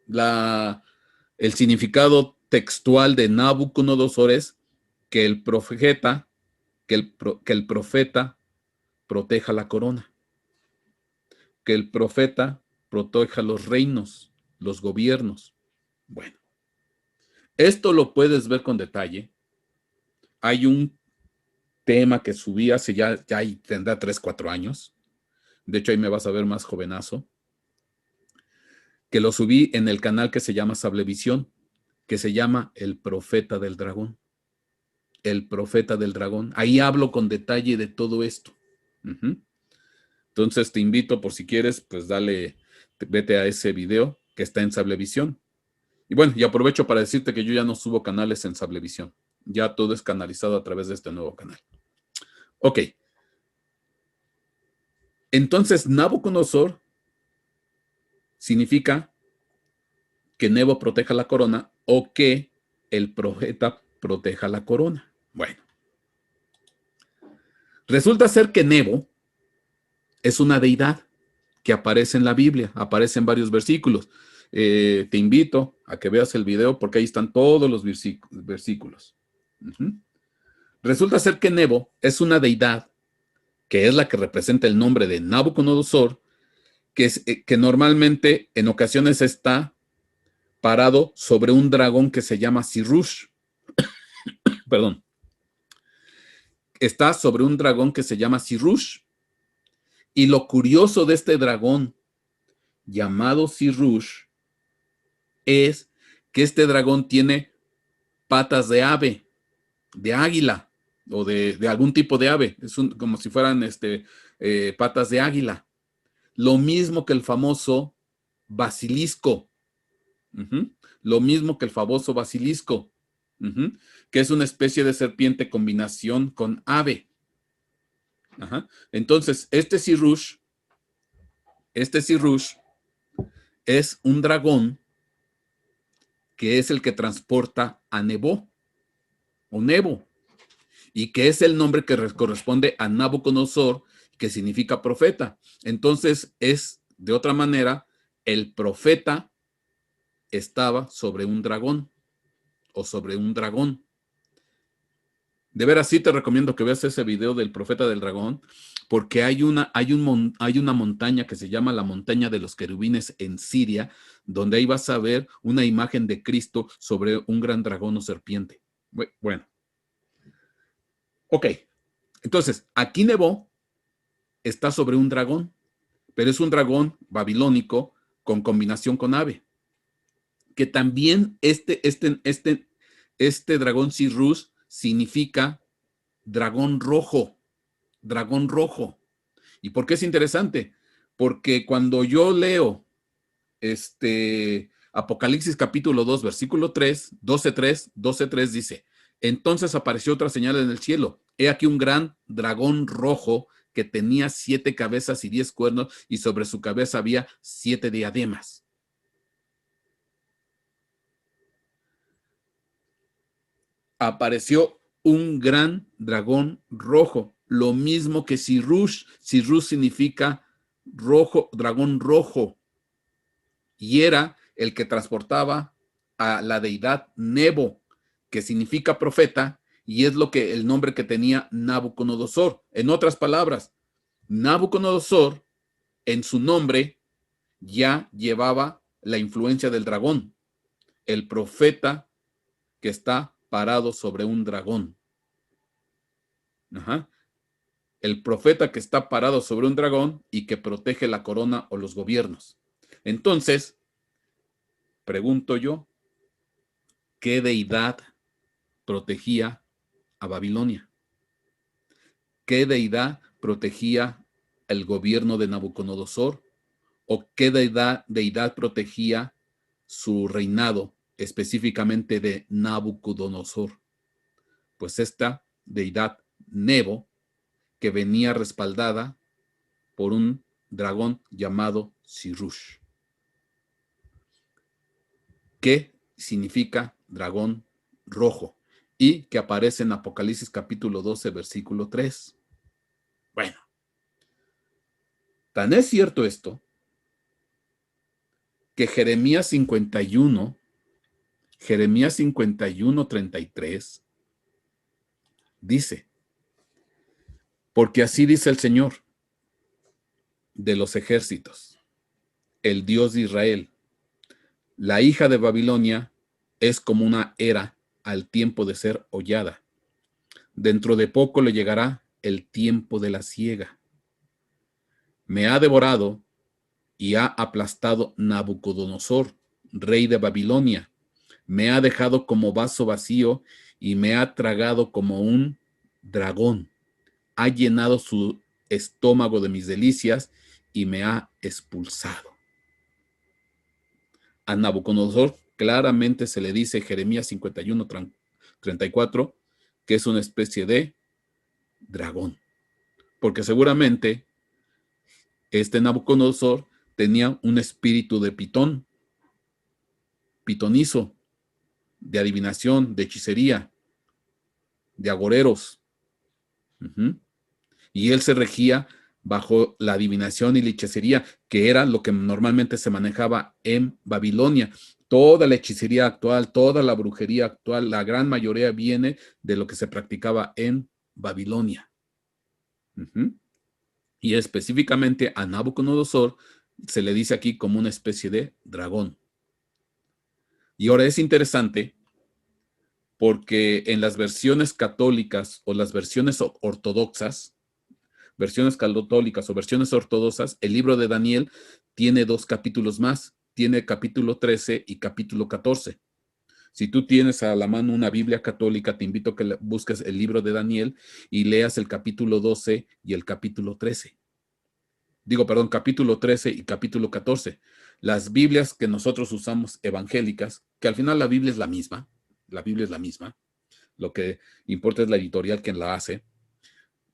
el significado textual de Nabucodonosor es que el profeta, que el profeta proteja la corona. Que el profeta proteja los reinos, los gobiernos. Bueno, esto lo puedes ver con detalle. Hay un tema que subí hace ya tendrá 3, 4 años. De hecho, ahí me vas a ver más jovenazo. que lo subí en el canal que se llama Sablevisión, que se llama El Profeta del Dragón. El Profeta del Dragón. Ahí hablo con detalle de todo esto. Entonces te invito, por si quieres, pues vete a ese video que está en Sablevisión. Y bueno, y aprovecho para decirte que yo ya no subo canales en Sablevisión. Ya todo es canalizado a través de este nuevo canal. Ok. Entonces, Nabucodonosor significa que Nebo proteja la corona o que el profeta proteja la corona. Bueno. Resulta ser que Nebo es una deidad que aparece en la Biblia, aparece en varios versículos. Te invito a que veas el video porque ahí están todos los versículos. Resulta ser que Nebo es una deidad que es la que representa el nombre de Nabucodonosor, que normalmente en ocasiones está parado sobre un dragón que se llama Sirush. Perdón. Está sobre un dragón que se llama Sirush. Y lo curioso de este dragón llamado Sirush es que este dragón tiene patas de ave, de águila o de algún tipo de ave. Es como si fueran patas de águila. Lo mismo que el famoso basilisco. Lo mismo que el famoso basilisco, que es una especie de serpiente combinación con ave. Entonces, este Sirush es un dragón que es el que transporta a Nebo o Nebo, y que es el nombre que corresponde a Nabucodonosor, que significa profeta. Entonces, es de otra manera, el profeta estaba sobre un dragón o sobre un dragón. De veras, sí te recomiendo que veas ese video del profeta del dragón, porque hay una montaña que se llama la montaña de los querubines en Siria, donde ahí vas a ver una imagen de Cristo sobre un gran dragón o serpiente. Bueno. Ok. Entonces, aquí Nebo está sobre un dragón, pero es un dragón babilónico con combinación con ave. Que también este dragón Sirush significa dragón rojo. Dragón rojo. ¿Y por qué es interesante? Porque cuando yo leo Apocalipsis capítulo 2, versículo 3, 12:3 dice: entonces apareció otra señal en el cielo. He aquí un gran dragón rojo que tenía 7 cabezas y 10 cuernos, y sobre su cabeza había 7 diademas. Apareció un gran dragón rojo, lo mismo que Sirush. Sirush significa rojo, dragón rojo, y era el que transportaba a la deidad Nebo, que significa profeta, y es el nombre que tenía Nabucodonosor. En otras palabras, Nabucodonosor en su nombre ya llevaba la influencia del dragón, el profeta que está parado sobre un dragón. El profeta que está parado sobre un dragón y que protege la corona o los gobiernos. Entonces, pregunto yo, ¿qué deidad protegía a Babilonia? ¿Qué deidad protegía el gobierno de Nabucodonosor? ¿O qué deidad protegía su reinado, específicamente de Nabucodonosor? Pues esta deidad Nebo, que venía respaldada por un dragón llamado Sirush. ¿Qué significa dragón rojo? Y que aparece en Apocalipsis capítulo 12, versículo 3. Bueno, tan es cierto esto, que Jeremías 51, 33, dice: porque así dice el Señor de los ejércitos, el Dios de Israel: la hija de Babilonia es como una era al tiempo de ser hollada. Dentro de poco le llegará el tiempo de la siega. Me ha devorado y ha aplastado Nabucodonosor, rey de Babilonia. Me ha dejado como vaso vacío y me ha tragado como un dragón. Ha llenado su estómago de mis delicias y me ha expulsado. A Nabucodonosor claramente se le dice Jeremías 51:34 que es una especie de dragón, porque seguramente este Nabucodonosor tenía un espíritu de pitón, pitonizo, de adivinación, de hechicería, de agoreros. Y él se regía bajo la adivinación y la hechicería, que era lo que normalmente se manejaba en Babilonia. Toda la hechicería actual, toda la brujería actual, la gran mayoría viene de lo que se practicaba en Babilonia. Y específicamente a Nabucodonosor se le dice aquí como una especie de dragón. Y ahora es interesante porque en las versiones católicas o las versiones ortodoxas, versiones católicas o versiones ortodoxas, el libro de Daniel tiene 2 capítulos más. Tiene capítulo 13 y capítulo 14. Si tú tienes a la mano una Biblia católica, te invito a que busques el libro de Daniel y leas el capítulo 12 y el capítulo 13. Capítulo 13 y capítulo 14. Las Biblias que nosotros usamos evangélicas, que al final la Biblia es la misma, lo que importa es la editorial quien la hace,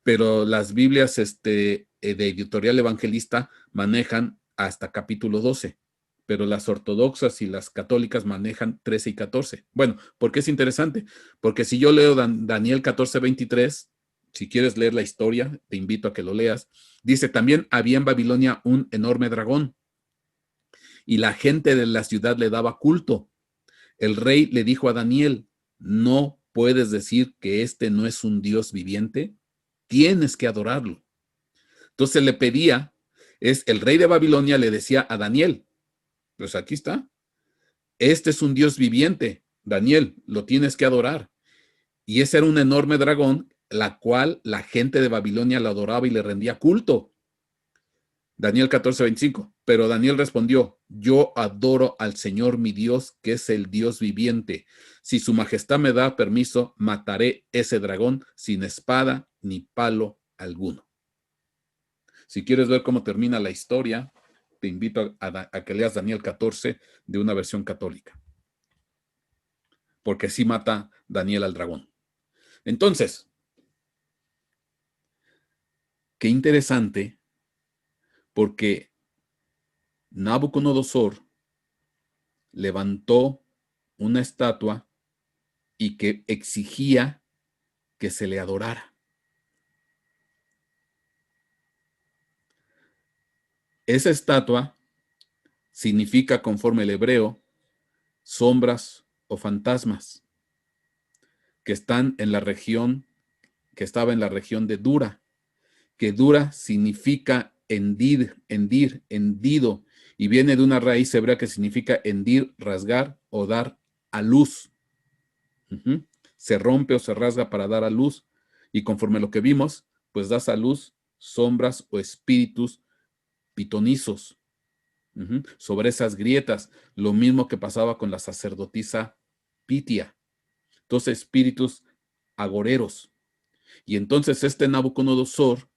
pero las Biblias de editorial evangelista manejan hasta capítulo 12, pero las ortodoxas y las católicas manejan 13 y 14. Bueno, ¿por qué es interesante? Porque si yo leo Daniel 14:23, si quieres leer la historia, te invito a que lo leas. Dice, también había en Babilonia un enorme dragón y la gente de la ciudad le daba culto. El rey le dijo a Daniel, ¿no puedes decir que este no es un Dios viviente? Tienes que adorarlo. Entonces le pedía, el rey de Babilonia le decía a Daniel, pues aquí está, este es un Dios viviente, Daniel, lo tienes que adorar. Y ese era un enorme dragón, la cual la gente de Babilonia lo adoraba y le rendía culto. Daniel 14:25. Pero Daniel respondió, yo adoro al Señor mi Dios, que es el Dios viviente. Si su majestad me da permiso, mataré ese dragón sin espada ni palo alguno. Si quieres ver cómo termina la historia, te invito a que leas Daniel 14 de una versión católica. Porque sí mata Daniel al dragón. Entonces, qué interesante, porque Nabucodonosor levantó una estatua y que exigía que se le adorara. Esa estatua significa, conforme el hebreo, sombras o fantasmas que están en la región, que estaba en la región de Dura, que Dura significa hendido, y viene de una raíz hebrea que significa hendir, rasgar o dar a luz. Se rompe o se rasga para dar a luz, y conforme lo que vimos, pues das a luz sombras o espíritus pitonizos sobre esas grietas, lo mismo que pasaba con la sacerdotisa Pitia. Entonces, espíritus agoreros. Y entonces este Nabucodonosor,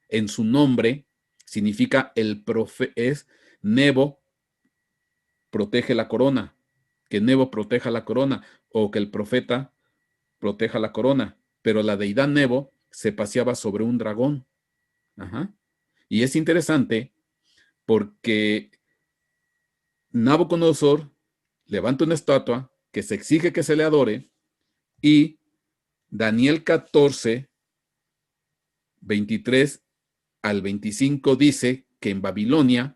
en su nombre, significa es Nebo protege la corona, que Nebo proteja la corona, o que el profeta proteja la corona. Pero la deidad Nebo se paseaba sobre un dragón. Y es interesante porque Nabucodonosor levanta una estatua que se exige que se le adore, y Daniel 14, 23 al 25 dice que en Babilonia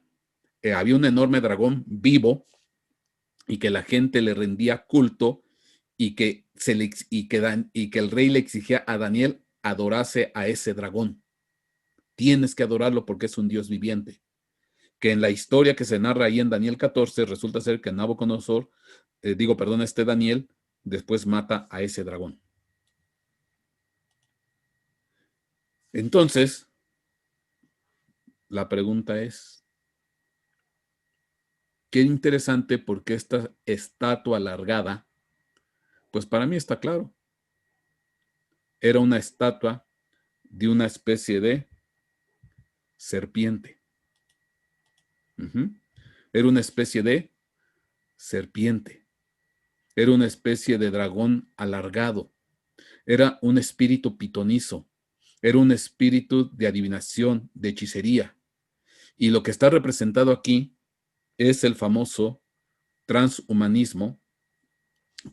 había un enorme dragón vivo y que la gente le rendía culto y que el rey le exigía a Daniel adorase a ese dragón. Tienes que adorarlo porque es un Dios viviente. Que en la historia que se narra ahí en Daniel 14 resulta ser que Nabucodonosor, Daniel, después mata a ese dragón. Entonces, la pregunta es, qué interesante porque esta estatua alargada, pues para mí está claro, era una estatua de una especie de serpiente. Era una especie de serpiente. Era una especie de dragón alargado. Era un espíritu pitonizo. Era un espíritu de adivinación, de hechicería. Y lo que está representado aquí es el famoso transhumanismo,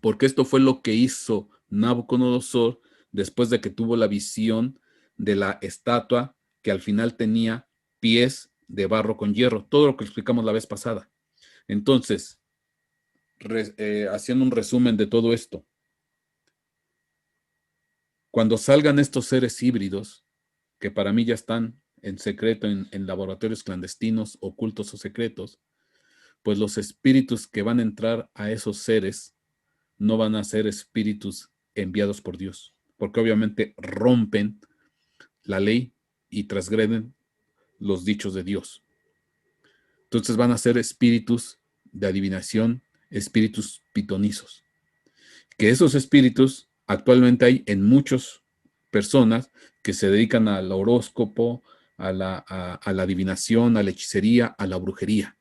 porque esto fue lo que hizo Nabucodonosor después de que tuvo la visión de la estatua que al final tenía pies de barro con hierro, todo lo que explicamos la vez pasada. Entonces, haciendo un resumen de todo esto, cuando salgan estos seres híbridos, que para mí ya están en secreto en laboratorios clandestinos, ocultos o secretos, pues los espíritus que van a entrar a esos seres no van a ser espíritus enviados por Dios, porque obviamente rompen la ley y transgreden los dichos de Dios. Entonces van a ser espíritus de adivinación, espíritus pitonizos. Que esos espíritus actualmente hay en muchas personas que se dedican al horóscopo, a la adivinación, a la hechicería, a la brujería.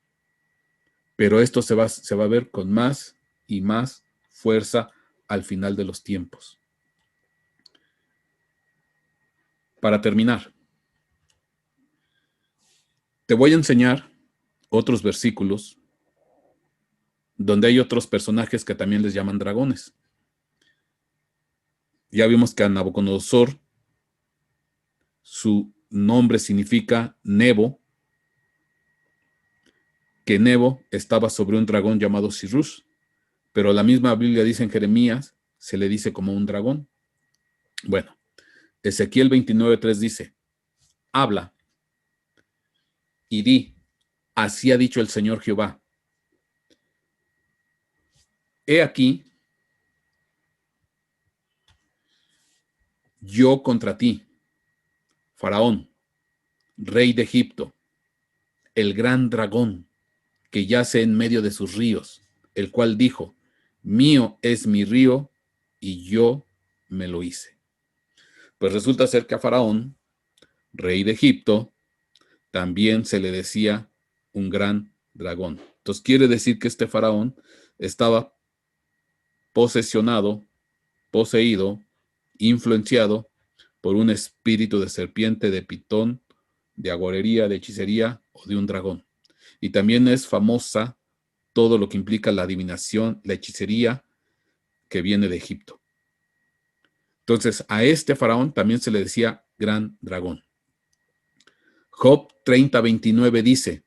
Pero esto se va a ver con más y más fuerza al final de los tiempos. Para terminar, te voy a enseñar otros versículos donde hay otros personajes que también les llaman dragones. Ya vimos que a Nabucodonosor su nombre significa Nebo, que Nebo estaba sobre un dragón llamado Cyrus, pero la misma Biblia dice en Jeremías, se le dice como un dragón. Bueno, Ezequiel 29:3 dice, habla y di, así ha dicho el Señor Jehová. He aquí, yo contra ti, Faraón, rey de Egipto, el gran dragón que yace en medio de sus ríos, el cual dijo, mío es mi río y yo me lo hice. Pues resulta ser que a Faraón, rey de Egipto, también se le decía un gran dragón. Entonces quiere decir que este Faraón estaba poseído, influenciado por un espíritu de serpiente, de pitón, de agorería, de hechicería o de un dragón. Y también es famosa todo lo que implica la adivinación, la hechicería que viene de Egipto. Entonces, a este faraón también se le decía gran dragón. Job 30:29 dice,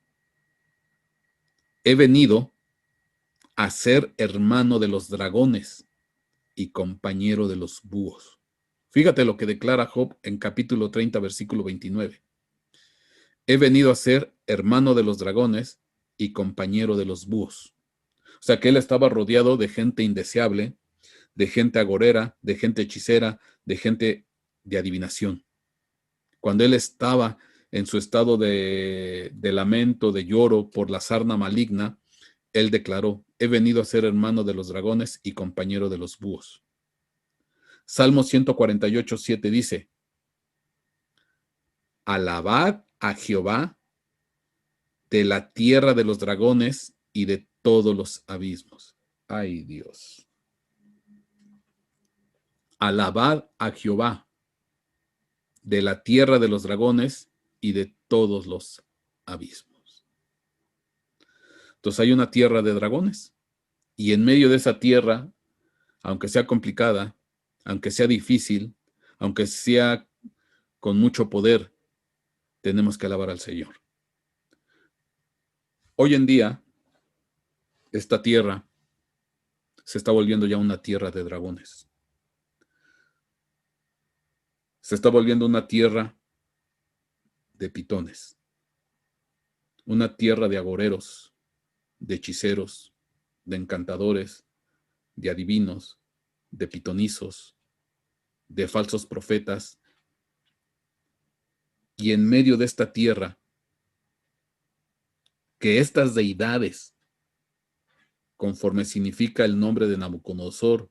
he venido a ser hermano de los dragones y compañero de los búhos. Fíjate lo que declara Job en capítulo 30, versículo 29. He venido a ser hermano de los dragones y compañero de los búhos. O sea que él estaba rodeado de gente indeseable, de gente agorera, de gente hechicera, de gente de adivinación. Cuando él estaba en su estado de lamento, de lloro por la sarna maligna, él declaró, he venido a ser hermano de los dragones y compañero de los búhos. Salmo 148:7 dice, alabad a Jehová de la tierra de los dragones y de todos los abismos. Ay, Dios. Alabad a Jehová de la tierra de los dragones y de todos los abismos. Entonces hay una tierra de dragones y en medio de esa tierra, aunque sea complicada, aunque sea difícil, aunque sea con mucho poder, tenemos que alabar al Señor. Hoy en día, esta tierra se está volviendo ya una tierra de dragones. Se está volviendo una tierra de pitones, una tierra de agoreros, de hechiceros, de encantadores, de adivinos, de pitonizos, de falsos profetas. Y en medio de esta tierra, que estas deidades conforme significa el nombre de Nabucodonosor,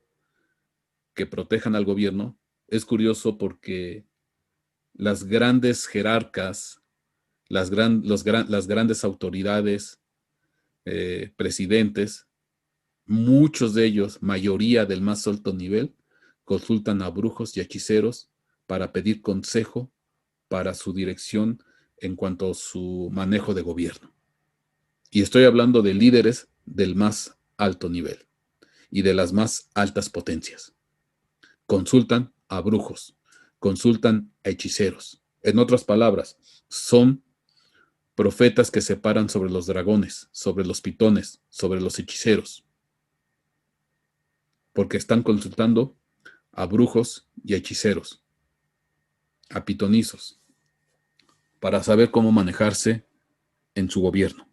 que protejan al gobierno, es curioso porque las grandes jerarcas, las grandes autoridades, presidentes, muchos de ellos, mayoría del más alto nivel, consultan a brujos y hechiceros para pedir consejo para su dirección en cuanto a su manejo de gobierno. Y estoy hablando de líderes del más alto nivel y de las más altas potencias. Consultan a brujos, consultan a hechiceros. En otras palabras, son profetas que se paran sobre los dragones, sobre los pitones, sobre los hechiceros, porque están consultando a brujos y a hechiceros, a pitonizos, para saber cómo manejarse en su gobierno.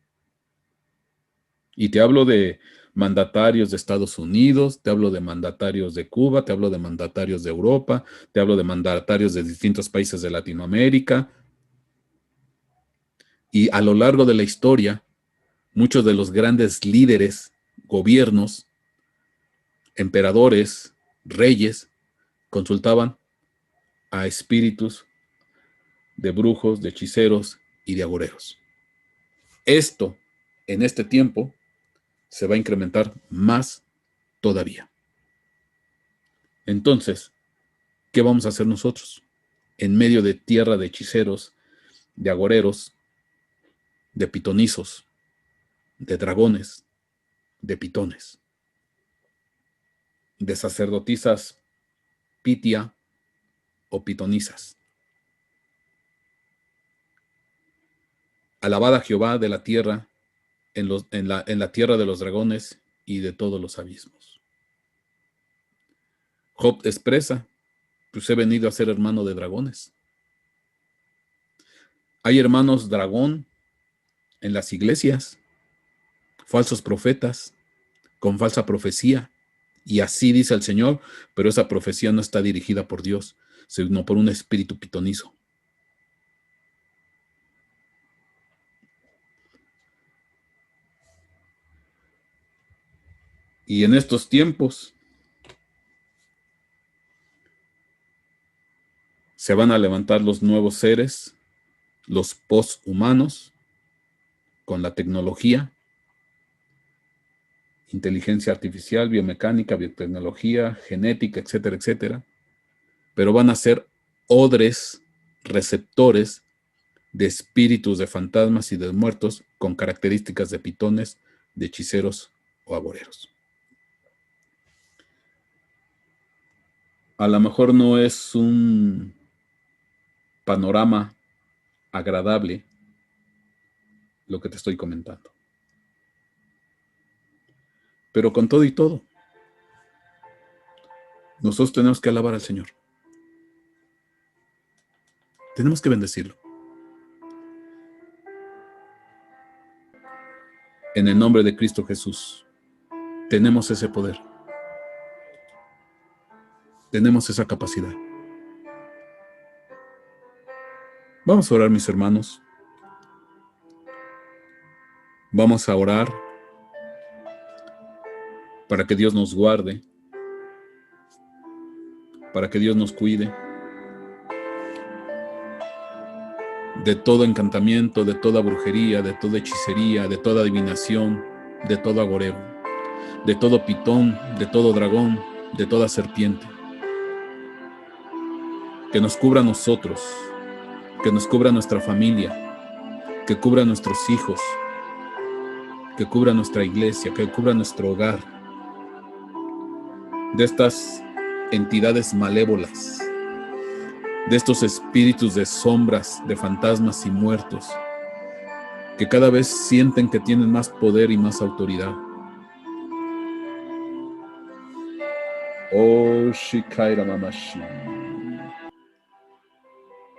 Y te hablo de mandatarios de Estados Unidos, te hablo de mandatarios de Cuba, te hablo de mandatarios de Europa, te hablo de mandatarios de distintos países de Latinoamérica. Y a lo largo de la historia, muchos de los grandes líderes, gobiernos, emperadores, reyes, consultaban a espíritus de brujos, de hechiceros y de agoreros. Esto, en este tiempo, se va a incrementar más todavía. Entonces, ¿qué vamos a hacer nosotros? En medio de tierra de hechiceros, de agoreros, de pitonizos, de dragones, de pitones, de sacerdotisas pitia o pitonizas. Alabad a Jehová de la tierra, en la tierra de los dragones y de todos los abismos. Job expresa, pues he venido a ser hermano de dragones. Hay hermanos dragón en las iglesias, falsos profetas, con falsa profecía, y así dice el Señor, pero esa profecía no está dirigida por Dios, sino por un espíritu pitonizo. Y en estos tiempos se van a levantar los nuevos seres, los posthumanos, con la tecnología, inteligencia artificial, biomecánica, biotecnología, genética, etcétera, etcétera. Pero van a ser odres receptores de espíritus de fantasmas y de muertos con características de pitones, de hechiceros o agoreros. A lo mejor no es un panorama agradable lo que te estoy comentando. Pero con todo y todo, nosotros tenemos que alabar al Señor. Tenemos que bendecirlo. En el nombre de Cristo Jesús, tenemos ese poder. Tenemos esa capacidad. Vamos a orar, mis hermanos. Vamos a orar para que Dios nos guarde, para que Dios nos cuide de todo encantamiento, de toda brujería, de toda hechicería, de toda adivinación, de todo agorero, de todo pitón, de todo dragón, de toda serpiente. Que nos cubra a nosotros, que nos cubra a nuestra familia, que cubra a nuestros hijos, que cubra a nuestra iglesia, que cubra a nuestro hogar, de estas entidades malévolas, de estos espíritus de sombras, de fantasmas y muertos, que cada vez sienten que tienen más poder y más autoridad. Oh, Shikaira Mamashi.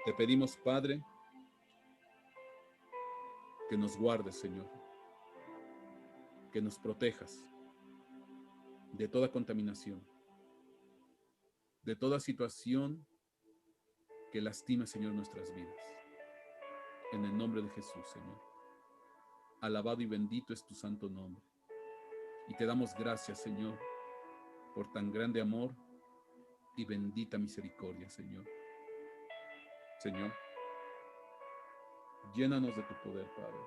Te pedimos, Padre, que nos guardes, Señor, que nos protejas de toda contaminación, de toda situación que lastime, Señor, nuestras vidas. En el nombre de Jesús, Señor. Alabado y bendito es tu santo nombre. Y te damos gracias, Señor, por tan grande amor y bendita misericordia, Señor. Señor, llénanos de tu poder, Padre.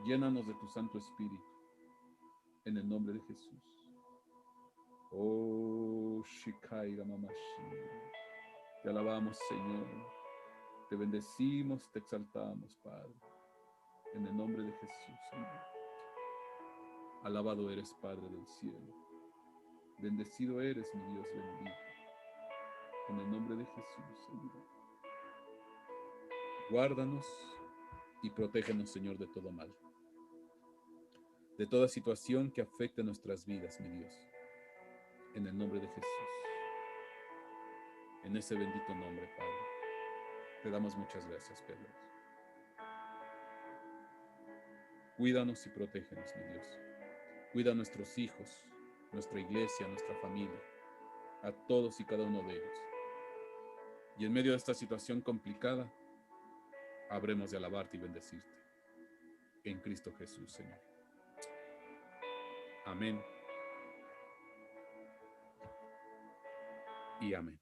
Llénanos de tu Santo Espíritu. En el nombre de Jesús. Oh, Shikaira Mamashi. Te alabamos, Señor. Te bendecimos, te exaltamos, Padre. En el nombre de Jesús, Señor. Alabado eres, Padre del cielo. Bendecido eres, mi Dios bendito. En el nombre de Jesús, Señor. Guárdanos y protégenos, Señor, de todo mal. De toda situación que afecte nuestras vidas, mi Dios. En el nombre de Jesús. En ese bendito nombre, Padre. Te damos muchas gracias, Pedro. Cuídanos y protégenos, mi Dios. Cuida a nuestros hijos, nuestra iglesia, nuestra familia, a todos y cada uno de ellos. Y en medio de esta situación complicada, habremos de alabarte y bendecirte. En Cristo Jesús, Señor. Amén. Y amén.